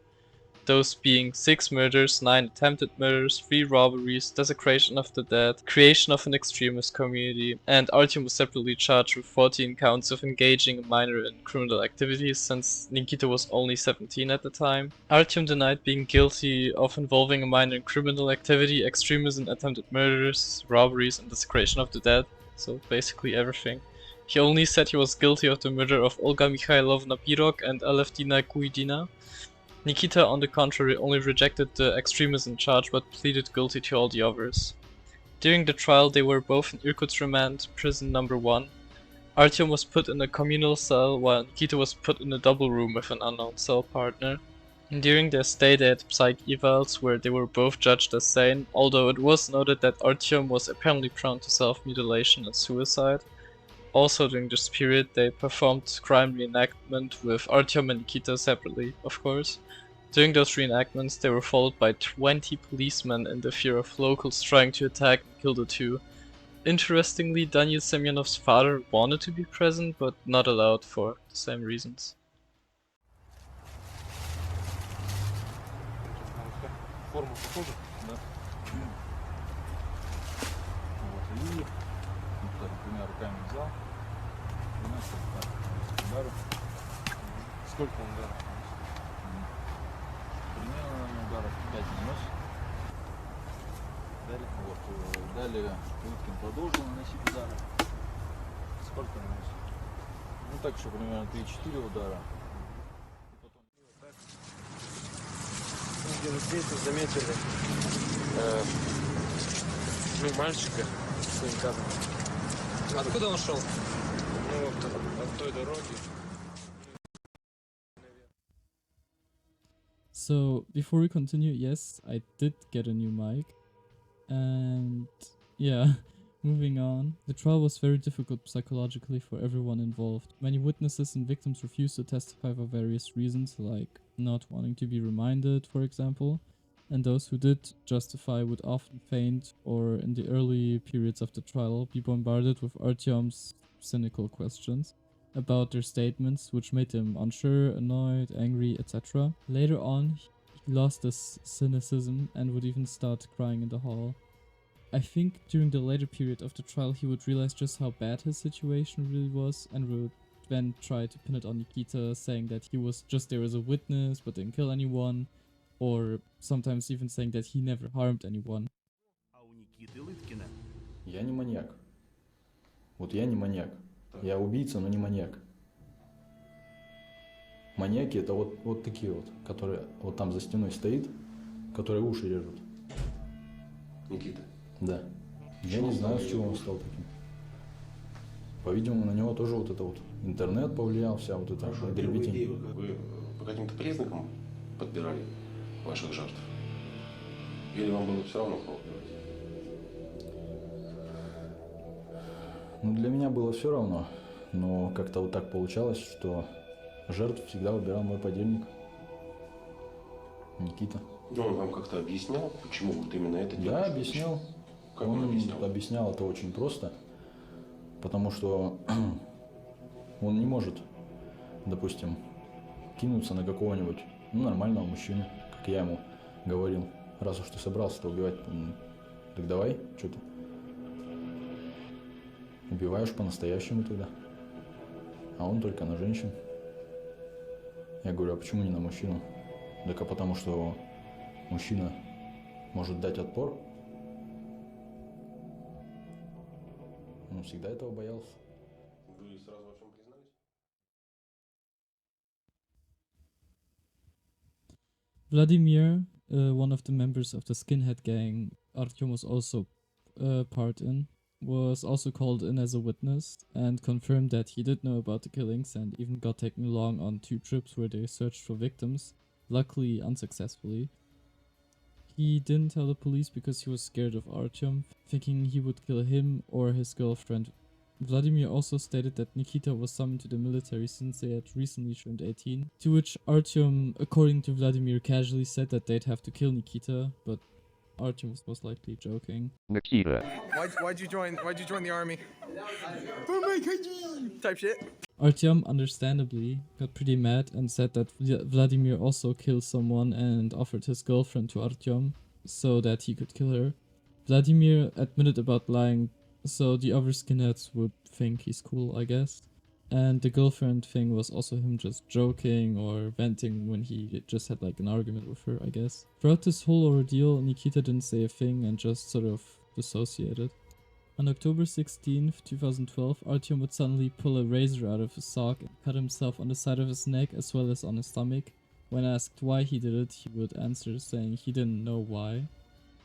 Those being 6 murders, 9 attempted murders, 3 robberies, desecration of the dead, creation of an extremist community, and Artyom was separately charged with 14 counts of engaging a minor in criminal activities, since Nikita was only 17 at the time. Artyom denied being guilty of involving a minor in criminal activity, extremism, attempted murders, robberies, and desecration of the dead, so basically everything. He only said he was guilty of the murder of Olga Mikhailovna Pirog and Alevtina Kuidina. Nikita, on the contrary, only rejected the extremism charge but pleaded guilty to all the others. During the trial, they were both in Irkutsk remand prison number 1. Artyom was put in a communal cell while Nikita was put in a double room with an unknown cell partner. And during their stay, they had psych evals where they were both judged as sane, although it was noted that Artyom was apparently prone to self-mutilation and suicide. Also during this period, they performed crime reenactment with Artyom and Nikita separately, of course. During those reenactments, they were followed by 20 policemen in the fear of locals trying to attack and kill the two. Interestingly, Daniel Semyonov's father wanted to be present, but not allowed for the same reasons. Сколько он ударов? Примерно ударов 5 нанес. Далее Уткин продолжил наносить удары. Сколько нанес? Ну так, что примерно 3-4 удара. Где-то здесь вот заметили мальчика с уникатом. Откуда он шел? Ну, вот от той дороги. So before we continue, yes, I did get a new mic. And yeah, moving on. The trial was very difficult psychologically for everyone involved. Many witnesses and victims refused to testify for various reasons, like not wanting to be reminded, for example. And those who did justify would often faint or, in the early periods of the trial, be bombarded with ARTYOM's cynical questions about their statements, which made them unsure, annoyed, angry, etc. Later on, he lost this cynicism and would even start crying in the hall. I think during the later period of the trial he would realize just how bad his situation really was and would then try to pin it on Nikita, saying that he was just there as a witness but didn't kill anyone, or sometimes even saying that he never harmed anyone. Я не маньяк. Вот я не маньяк. Я убийца, но не маньяк. Маньяки это вот такие вот, которые вот там за стеной стоит, которые уши режут. Никита? Да. Я не знаю, с чего он стал таким. По-видимому, на него тоже вот это вот интернет повлиял, вся вот эта дребедень. Вы по каким-то признакам подбирали ваших жертв? Или вам было все равно, кого убивать? Ну, для меня было все равно, но как-то вот так получалось, что жертв всегда выбирал мой подельник, Никита. Ну, он вам как-то объяснял, почему вот именно это делаешь? Да, объяснял. Как он объяснял? Объяснял это очень просто, потому что он не может, допустим, кинуться на какого-нибудь нормального мужчину, как я ему говорил. Раз уж ты собрался-то убивать, так давай, что ты убиваешь по-настоящему тогда. А он только на женщин. Я говорю, а почему не на мужчину? Так а потому что мужчина может дать отпор. Он всегда этого боялся. Вы сразу во всем признались? Vladimir, one of the members of the skinhead gang Artyom was also part in, was also called in as a witness and confirmed that he did know about the killings and even got taken along on 2 trips where they searched for victims, luckily unsuccessfully. He didn't tell the police because he was scared of Artyom, thinking he would kill him or his girlfriend. Vladimir also stated that Nikita was summoned to the military since they had recently turned 18, to which Artyom, according to Vladimir, casually said that they'd have to kill Nikita, but Artyom was most likely joking. Nikita. Why'd you join the army? Type shit. Artyom, understandably, got pretty mad and said that Vladimir also killed someone and offered his girlfriend to Artyom so that he could kill her. Vladimir admitted about lying, so the other skinheads would think he's cool, I guess. And the girlfriend thing was also him just joking or venting when he just had like an argument with her, I guess. Throughout this whole ordeal, Nikita didn't say a thing and just sort of dissociated. On October 16th, 2012, Artyom would suddenly pull a razor out of his sock and cut himself on the side of his neck as well as on his stomach. When asked why he did it, he would answer saying he didn't know why.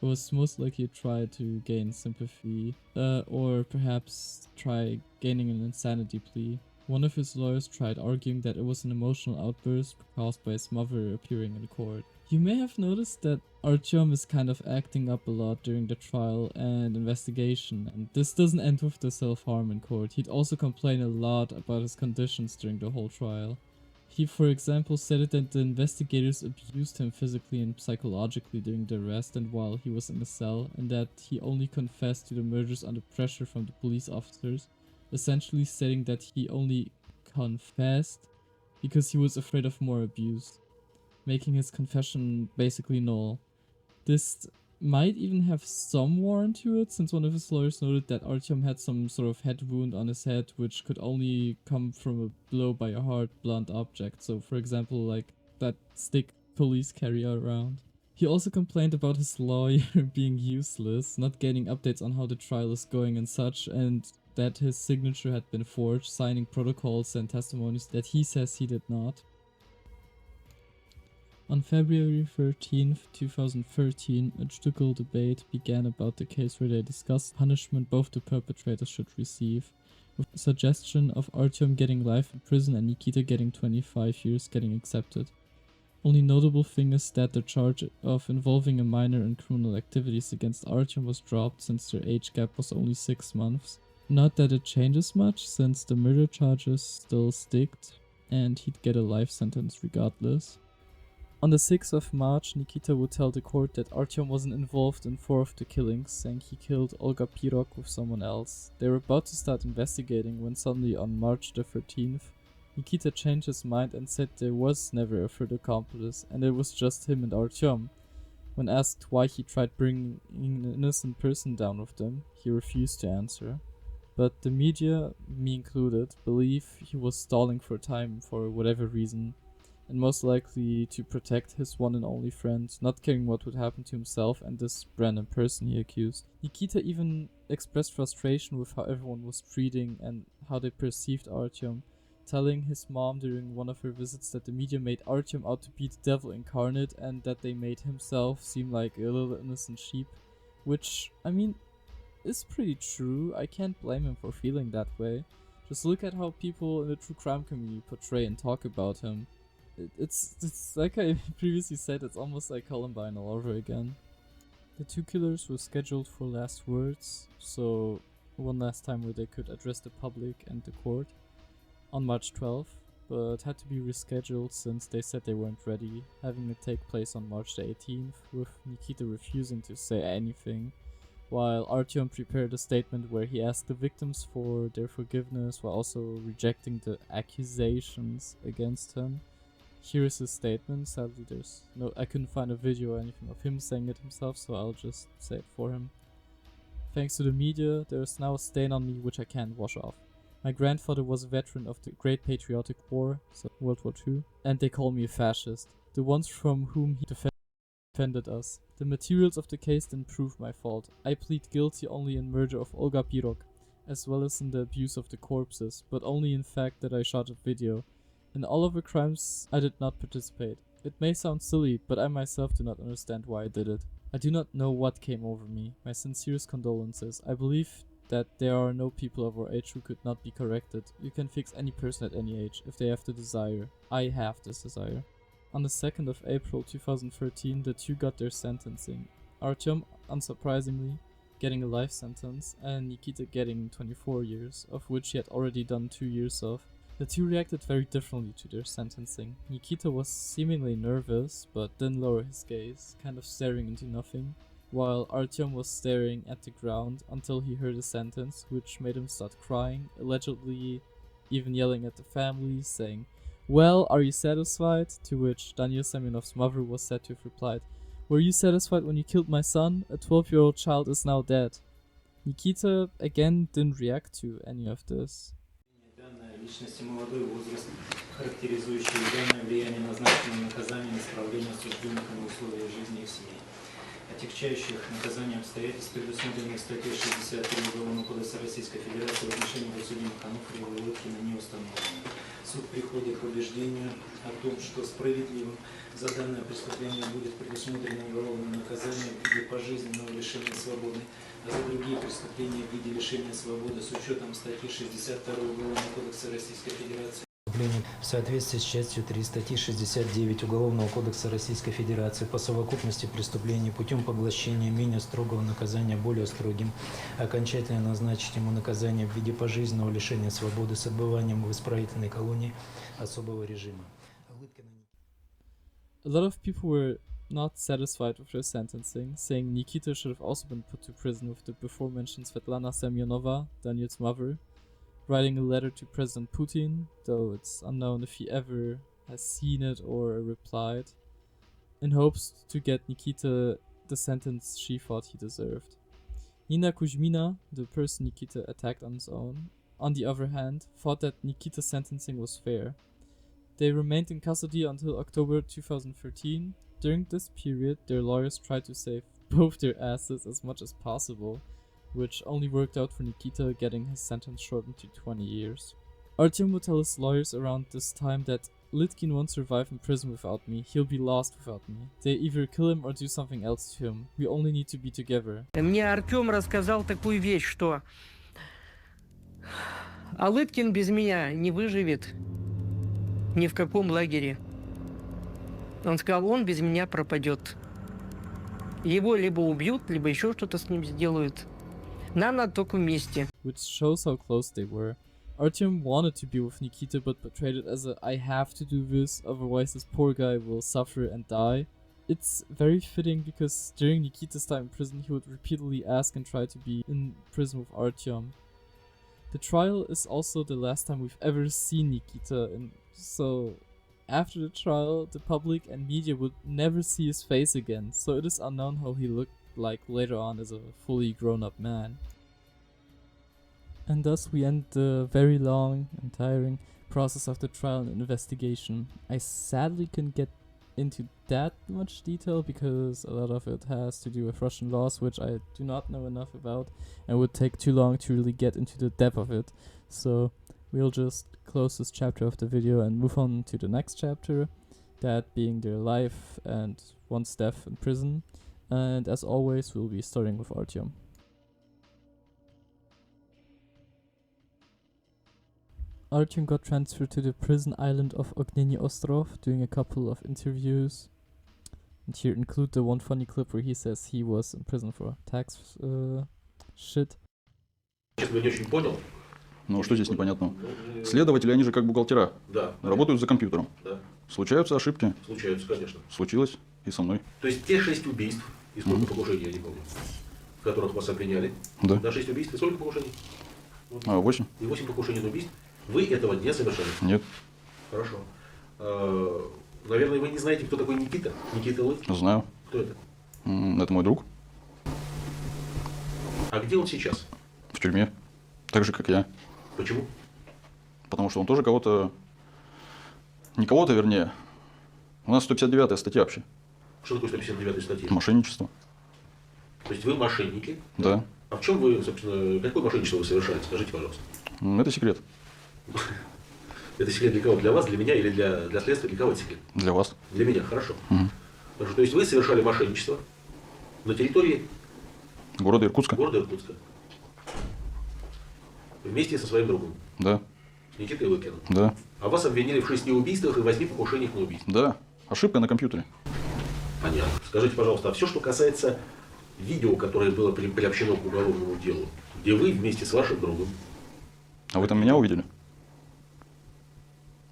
It was most likely a try to gain sympathy, or perhaps try gaining an insanity plea. One of his lawyers tried arguing that it was an emotional outburst caused by his mother appearing in court. You may have noticed that Artyom is kind of acting up a lot during the trial and investigation, and this doesn't end with the self-harm in court. He'd also complain a lot about his conditions during the whole trial. He, for example, stated that the investigators abused him physically and psychologically during the arrest and while he was in the cell, and that he only confessed to the murders under pressure from the police officers, essentially stating that he only confessed because he was afraid of more abuse, making his confession basically null. This might even have some warrant to it, since one of his lawyers noted that Artyom had some sort of head wound on his head which could only come from a blow by a hard, blunt object, so for example like that stick police carry around. He also complained about his lawyer being useless, not getting updates on how the trial is going and such, and that his signature had been forged, signing protocols and testimonies that he says he did not. On February 13th, 2013, a judicial debate began about the case where they discussed punishment both the perpetrators should receive, with the suggestion of ARTYOM getting life in prison and Nikita getting 25 years getting accepted. Only notable thing is that the charge of involving a minor in criminal activities against ARTYOM was dropped since their age gap was only 6 months. Not that it changes much, since the murder charges still sticked and he'd get a life sentence regardless. On the 6th of March, Nikita would tell the court that ARTYOM wasn't involved in 4 of the killings, saying he killed Olga Pirog with someone else. They were about to start investigating when suddenly on March the 13th, Nikita changed his mind and said there was never a third accomplice and it was just him and ARTYOM. When asked why he tried bringing an innocent person down with them, he refused to answer. But the media, me included, believe he was stalling for time for whatever reason, and most likely to protect his one and only friend, not caring what would happen to himself and this random person he accused. Nikita even expressed frustration with how everyone was treating and how they perceived ARTYOM, telling his mom during one of her visits that the media made ARTYOM out to be the devil incarnate and that they made himself seem like a little innocent sheep, which, I mean, is pretty true. I can't blame him for feeling that way. Just look at how people in the true crime community portray and talk about him. It's like I previously said, it's almost like Columbine all over again. The two killers were scheduled for last words, so one last time where they could address the public and the court, on March 12th, but had to be rescheduled since they said they weren't ready, having it take place on March the 18th, with Nikita refusing to say anything, while ARTYOM prepared a statement where he asked the victims for their forgiveness while also rejecting the accusations against him. Here is his statement. Sadly, I couldn't find a video or anything of him saying it himself, so I'll just say it for him. Thanks to the media, there is now a stain on me which I can't wash off. My grandfather was a veteran of the Great Patriotic War, so World War II, and they call me a fascist. The ones from whom he defended us. The materials of the case didn't prove my fault. I plead guilty only in murder of Olga Pirog, as well as in the abuse of the corpses, but only in fact that I shot a video. In all of the crimes, I did not participate. It may sound silly, but I myself do not understand why I did it. I do not know what came over me. My sincerest condolences. I believe that there are no people of our age who could not be corrected. You can fix any person at any age, if they have the desire. I have this desire. On the 2nd of April 2013, the two got their sentencing. ARTYOM, unsurprisingly, getting a life sentence, and Nikita getting 24 years, of which he had already done 2 years of. The two reacted very differently to their sentencing. Nikita was seemingly nervous, but didn't lower his gaze, kind of staring into nothing, while ARTYOM was staring at the ground until he heard a sentence, which made him start crying, allegedly even yelling at the family, saying, "Well, are you satisfied?" To which Daniel Semyonov's mother was said to have replied, "Were you satisfied when you killed my son? A 12-year-old child is now dead." Nikita again didn't react to any of this. Личности молодой возраст, характеризующий данное влияние назначенного наказания на исправление осужденных на условия жизни их семей. Отягчающих наказания обстоятельств, предусмотренных статьей 63 Уголовного кодекса Российской Федерации в отношении подсудимых Ануфриева и Лыткина не установлено. Суд приходит к убеждению о том, что справедливым за данное преступление будет предусмотрено уголовное наказание в виде пожизненного лишения свободы, а за другие преступления в виде лишения свободы с учетом статьи 62 Уголовного кодекса Российской Федерации. В соответствии с частью 3 статьи 69 Уголовного кодекса Российской Федерации по совокупности преступлений путем поглощения менее строгого наказания более строгим, окончательно назначить ему наказание в виде пожизненного лишения свободы с отбыванием в исправительной колонии особого режима. A lot of people were not satisfied with their sentencing, saying Nikita should have also been put to prison with the before mentioned Svetlana Semyonova, Daniel's mother, writing a letter to President Putin, though it's unknown if he ever has seen it or replied, in hopes to get Nikita the sentence she thought he deserved. Nina Kuzmina, the person Nikita attacked on his own, on the other hand, thought that Nikita's sentencing was fair. They remained in custody until October 2013. During this period, their lawyers tried to save both their asses as much as possible, which only worked out for Nikita, getting his sentence shortened to 20 years. Artyom would tell his lawyers around this time that Litkin won't survive in prison without me, he'll be lost without me. They either kill him or do something else to him. We only need to be together. Мне Артём рассказал такую вещь, что Лыткин без меня не выживет ни в каком лагере. Он сказал, он без меня пропадет. Его либо убьют, либо еще что-то с ним сделают. Нам надо только вместе. Which shows how close they were. Artyom wanted to be with Nikita but portrayed it as a I have to do this, otherwise this poor guy will suffer and die. It's very fitting because during Nikita's time in prison he would repeatedly ask and try to be in prison with Artyom. The trial is also the last time we've ever seen Nikita, and so after the trial the public and media would never see his face again, so it is unknown how he looked like later on as a fully grown-up man. And thus we end the very long and tiring process of the trial and investigation. I sadly couldn't get into that much detail because a lot of it has to do with Russian laws, which I do not know enough about and would take too long to really get into the depth of it. So we'll just close this chapter of the video and move on to the next chapter, that being their life and one's death in prison. And as always, we'll be starting with Artyom. Artyom got transferred to the prison island of Ognenny Ostrov, doing a couple of interviews. And here include the one funny clip where he says he was in prison for tax shit. Честно, я не очень понял. Ну, что здесь непонятного? Следователи, они же как бухгалтера. Да. Работают за компьютером. Да. Случаются ошибки. Случаются, конечно. Случилось и со мной. То есть те 6 убийств, и сколько покушений, я не помню, в которых вас обвиняли. Да. На 6 убийств и сколько покушений? 8. И 8 покушений на убийств. Вы этого не совершали? Нет. Хорошо. Наверное, вы не знаете, кто такой Никита? Никита Лыткин? Знаю. Кто это? Это мой друг. А где он сейчас? В тюрьме. Так же, как я. Почему? Потому что он тоже кого-то... Не кого-то, вернее. У нас 159-я статья вообще. Что такое 159-я статья? Мошенничество. То есть вы мошенники? Да. А в чем вы, собственно, какое мошенничество вы совершали? Скажите, пожалуйста. Это секрет. Это секрет для кого? Для вас, для меня или для следствия? Для кого это секрет? Для вас. Для меня, хорошо. Угу. Хорошо. То есть вы совершали мошенничество на территории города Иркутска. Города Иркутска. Вместе со своим другом. Да. С Никитой Лыткиным. Да. А вас обвинили в 6 убийствах и 8 покушениях на убийство. Да. Ошибка на компьютере. Понятно. Скажите, пожалуйста, а все, что касается видео, которое было приобщено к уголовному делу, где вы вместе с вашим другом. А вы там меня увидели?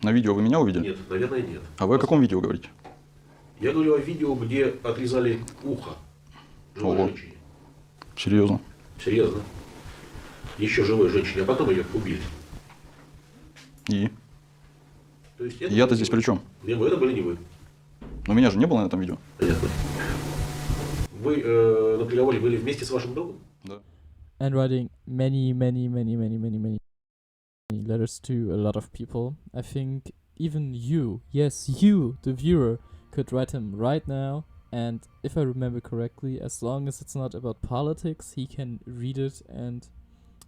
На видео вы меня увидели? Нет, наверное, нет. А вы о каком видео говорите? Я говорю о видео, где отрезали ухо живой женщине. Серьезно? Серьезно. Еще живой женщине, а потом ее убили. И? То есть я-то здесь при чем? Я говорю, это были не вы. Но меня же не было на этом видео. Понятно. Вы на приговоре были вместе с вашим другом? Да. And writing many letters to a lot of people. I think even you, yes, you, the viewer, could write him right now. And if I remember correctly, as long as it's not about politics, he can read it and,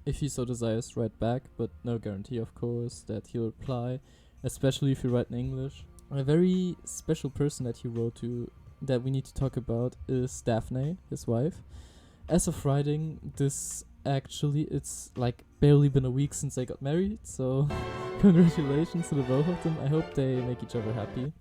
if he so desires, write back. But no guarantee, of course, that he'll reply, especially if you write in English. A very special person that he wrote to that we need to talk about is Daphne, his wife. As of writing this, actually, it's like barely been a week since they got married, so congratulations to the both of them. I hope they make each other happy.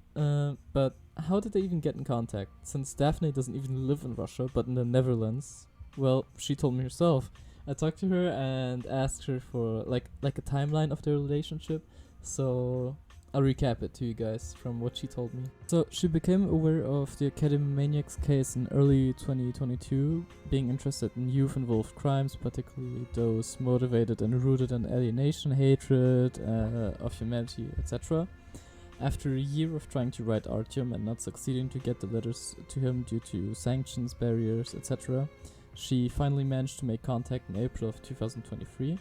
But how did they even get in contact? Since Daphne doesn't even live in Russia, but in the Netherlands. Well, she told me herself. I talked to her and asked her for like a timeline of their relationship, so I'll recap it to you guys from what she told me. So she became aware of the Academy Maniacs case in early 2022, being interested in youth-involved crimes, particularly those motivated and rooted in alienation, hatred of humanity, etc. After a year of trying to write Artyom and not succeeding to get the letters to him due to sanctions, barriers, etc., she finally managed to make contact in April of 2023.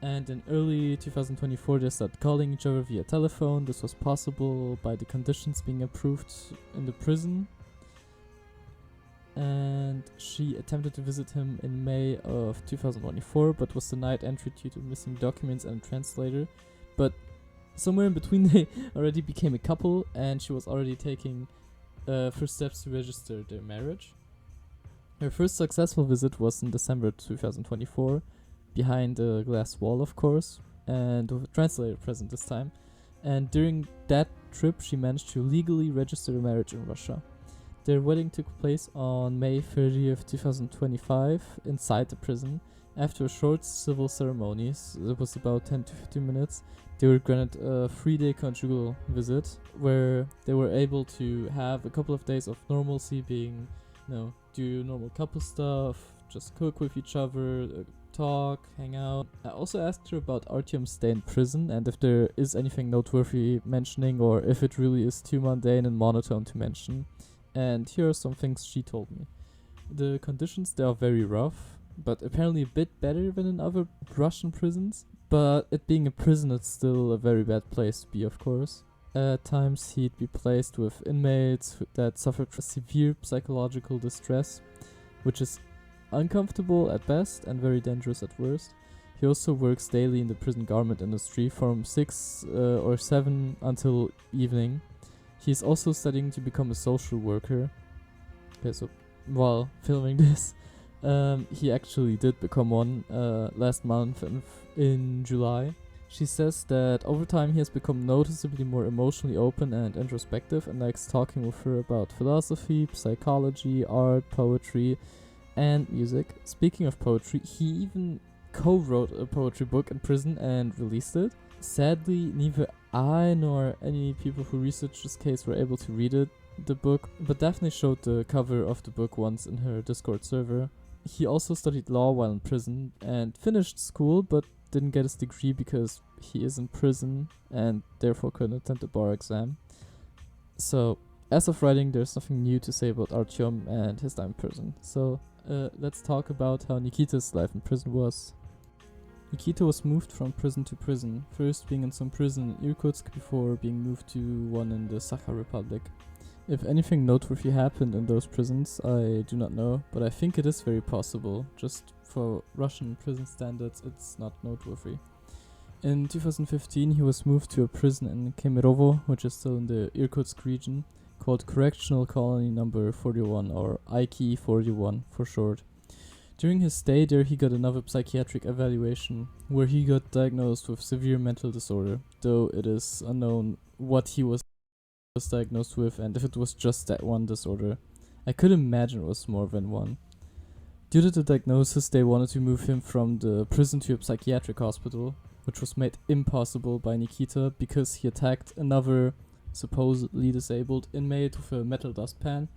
And in early 2024 they started calling each other via telephone. This was possible by the conditions being approved in the prison. and she attempted to visit him in May of 2024, but was denied entry due to missing documents and a translator. But somewhere in between, they already became a couple, and she was already taking first steps to register their marriage. Her first successful visit was in December 2024, behind a glass wall, of course, and with a translator present this time. And during that trip, she managed to legally register a marriage in Russia. Their wedding took place on May 30th, 2025, inside the prison. After a short civil ceremony, it was about 10 to 15 minutes, they were granted a 3-day conjugal visit, where they were able to have a couple of days of normalcy, being, do normal couple stuff, just cook with each other, talk, hang out. I also asked her about Artyom's stay in prison and if there is anything noteworthy mentioning, or if it really is too mundane and monotone to mention. And here are some things she told me. The conditions there are very rough, but apparently a bit better than in other Russian prisons. But it being a prison, it's still a very bad place to be, of course. At times he'd be placed with inmates that suffered severe psychological distress, which is uncomfortable at best and very dangerous at worst. He also works daily in the prison garment industry from 6 or 7 until evening. He's also studying to become a social worker. Okay, so while filming this, he actually did become one last month in July. She says that over time he has become noticeably more emotionally open and introspective and likes talking with her about philosophy, psychology, art, poetry, and music. Speaking of poetry, he even co-wrote a poetry book in prison and released it. Sadly, neither I nor any people who researched this case were able to read the book, but Daphne showed the cover of the book once in her Discord server. He also studied law while in prison and finished school, but didn't get his degree because he is in prison and therefore couldn't attempt the bar exam. So, as of writing, there's nothing new to say about Artyom and his time in prison. So, let's talk about how Nikita's life in prison was. Nikita was moved from prison to prison, first being in some prison in Irkutsk before being moved to one in the Sakha Republic. If anything noteworthy happened in those prisons, I do not know, but I think it is very possible. Just for Russian prison standards, it's not noteworthy. In 2015, he was moved to a prison in Kemerovo, which is still in the Irkutsk region, called Correctional Colony Number 41, or IK 41 for short. During his stay there, he got another psychiatric evaluation, where he got diagnosed with severe mental disorder, though it is unknown what he was diagnosed with and if it was just that one disorder. I could imagine it was more than one. Due to the diagnosis, they wanted to move him from the prison to a psychiatric hospital, which was made impossible by Nikita because he attacked another supposedly disabled inmate with a metal dustpan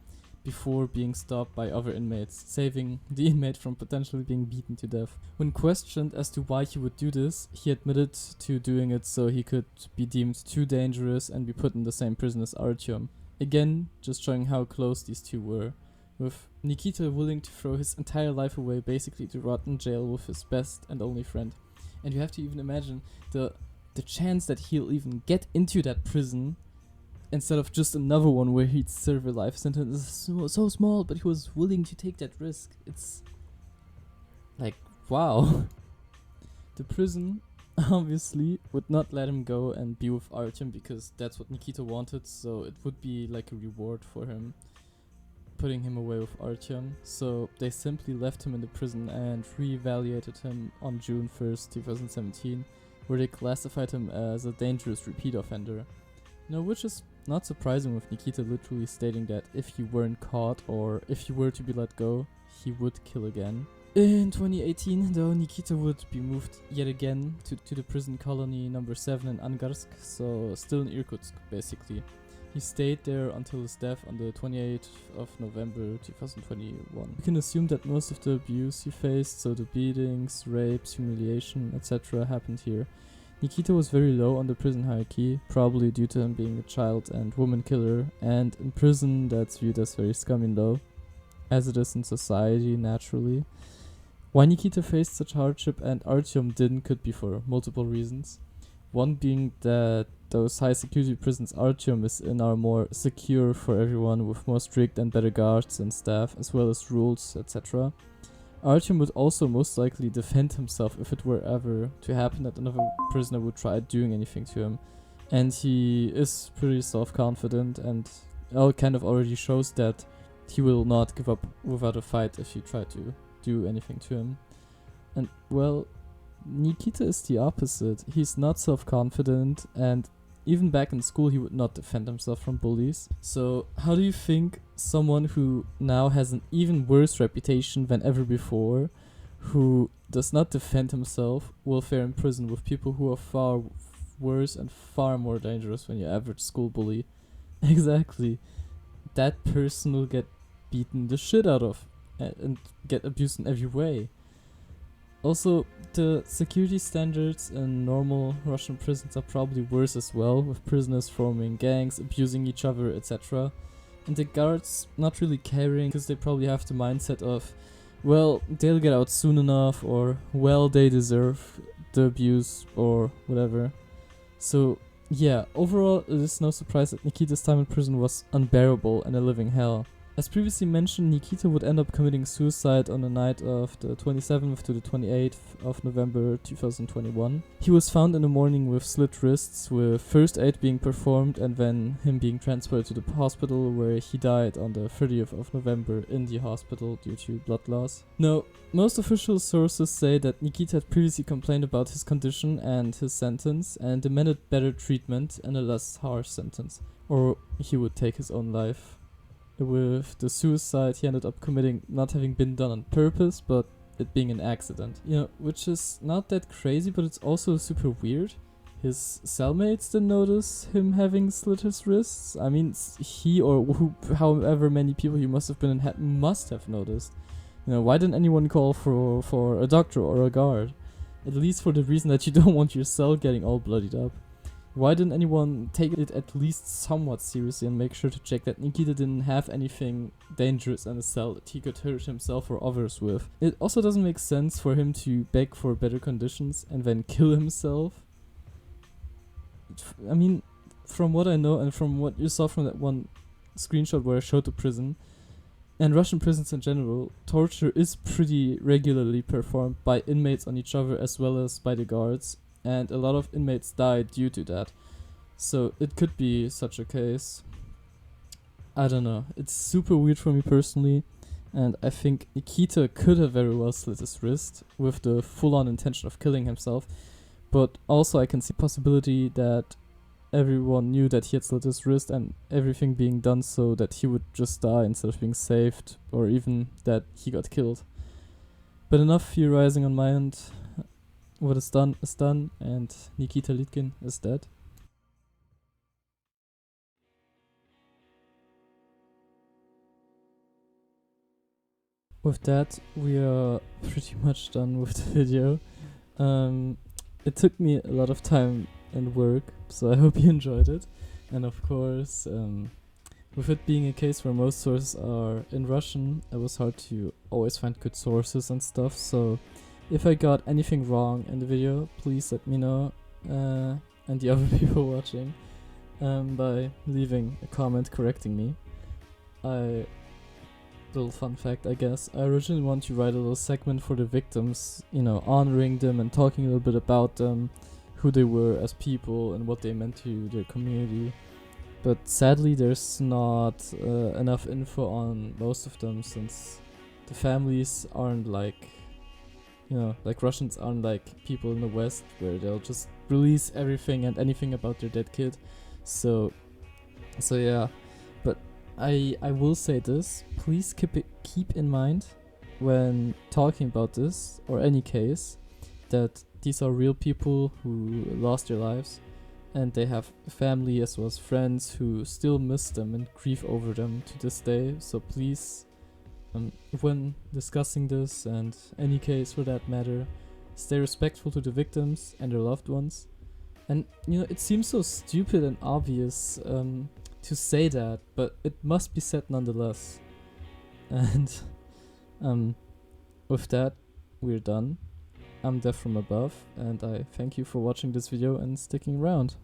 before being stopped by other inmates, saving the inmate from potentially being beaten to death. When questioned as to why he would do this, he admitted to doing it so he could be deemed too dangerous and be put in the same prison as Artyom. Again, just showing how close these two were, with Nikita willing to throw his entire life away basically to rot in jail with his best and only friend. And you have to even imagine the chance that he'll even get into that prison instead of just another one where he'd serve a life sentence is so small, but he was willing to take that risk. It's like, wow. The prison obviously would not let him go and be with Artyom because that's what Nikita wanted, so it would be like a reward for him, putting him away with Artyom. So they simply left him in the prison and re-evaluated him on June 1st, 2017, where they classified him as a dangerous repeat offender. Which is not surprising, with Nikita literally stating that if he weren't caught or if he were to be let go, he would kill again. In 2018, though, Nikita would be moved yet again to the prison colony number 7 in Angarsk, so still in Irkutsk basically. He stayed there until his death on the 28th of November 2021. You can assume that most of the abuse he faced, so the beatings, rapes, humiliation, etc. happened here. Nikita was very low on the prison hierarchy, probably due to him being a child and woman killer, and in prison that's viewed as very scummy and low, as it is in society naturally. Why Nikita faced such hardship and Artyom didn't could be for multiple reasons. One being that those high security prisons ARTYOM is in are more secure for everyone, with more strict and better guards and staff, as well as rules, etc. ARTYOM would also most likely defend himself if it were ever to happen that another prisoner would try doing anything to him. And he is pretty self-confident, and kind of already shows that he will not give up without a fight if you try to do anything to him. And well, Nikita is the opposite. He's not self-confident, and even back in school he would not defend himself from bullies. So how do you think someone who now has an even worse reputation than ever before, who does not defend himself, will fare in prison with people who are far worse and far more dangerous than your average school bully? Exactly. That person will get beaten the shit out of and get abused in every way. Also, the security standards in normal Russian prisons are probably worse as well, with prisoners forming gangs, abusing each other, etc. And the guards not really caring, because they probably have the mindset of, well, they'll get out soon enough, or well, they deserve the abuse, or whatever. So yeah, overall it is no surprise that Nikita's time in prison was unbearable and a living hell. As previously mentioned, Nikita would end up committing suicide on the night of the 27th to the 28th of November 2021. He was found in the morning with slit wrists, with first aid being performed and then him being transported to the hospital, where he died on the 30th of November in the hospital due to blood loss. Now, most official sources say that Nikita had previously complained about his condition and his sentence and demanded better treatment and a less harsh sentence, or he would take his own life. With the suicide he ended up committing not having been done on purpose, but it being an accident. You know, which is not that crazy, but it's also super weird. His cellmates didn't notice him having slit his wrists. I mean, he or however many people he must have been in must have noticed. You know, why didn't anyone call for a doctor or a guard? At least for the reason that you don't want your cell getting all bloodied up. Why didn't anyone take it at least somewhat seriously and make sure to check that Nikita didn't have anything dangerous in the cell that he could hurt himself or others with? It also doesn't make sense for him to beg for better conditions and then kill himself. I mean, from what I know and from what you saw from that one screenshot where I showed the prison, and Russian prisons in general, torture is pretty regularly performed by inmates on each other as well as by the guards. And a lot of inmates died due to that. So it could be such a case. I don't know. It's super weird for me personally. And I think Nikita could have very well slit his wrist with the full-on intention of killing himself. But also I can see the possibility that everyone knew that he had slit his wrist and everything being done so that he would just die instead of being saved, or even that he got killed. But enough theorizing on my end. What is done, and Nikita Litkin is dead. With that, we are pretty much done with the video. It took me a lot of time and work, so I hope you enjoyed it. And of course, with it being a case where most sources are in Russian, it was hard to always find good sources and stuff, so if I got anything wrong in the video, please let me know, and the other people watching, by leaving a comment correcting me. Little fun fact, I guess, I originally wanted to write a little segment for the victims, you know, honoring them and talking a little bit about them, who they were as people and what they meant to their community. But sadly there's not enough info on most of them, since the families aren't like, you know, like Russians aren't like people in the West where they'll just release everything and anything about their dead kid. So yeah. But I will say this, please keep in mind when talking about this or any case that these are real people who lost their lives, and they have family as well as friends who still miss them and grieve over them to this day. So please, when discussing this and any case for that matter, stay respectful to the victims and their loved ones. And you know, it seems so stupid and obvious to say that, but it must be said nonetheless. And with that, we're done. I'm Death from Above, and I thank you for watching this video and sticking around.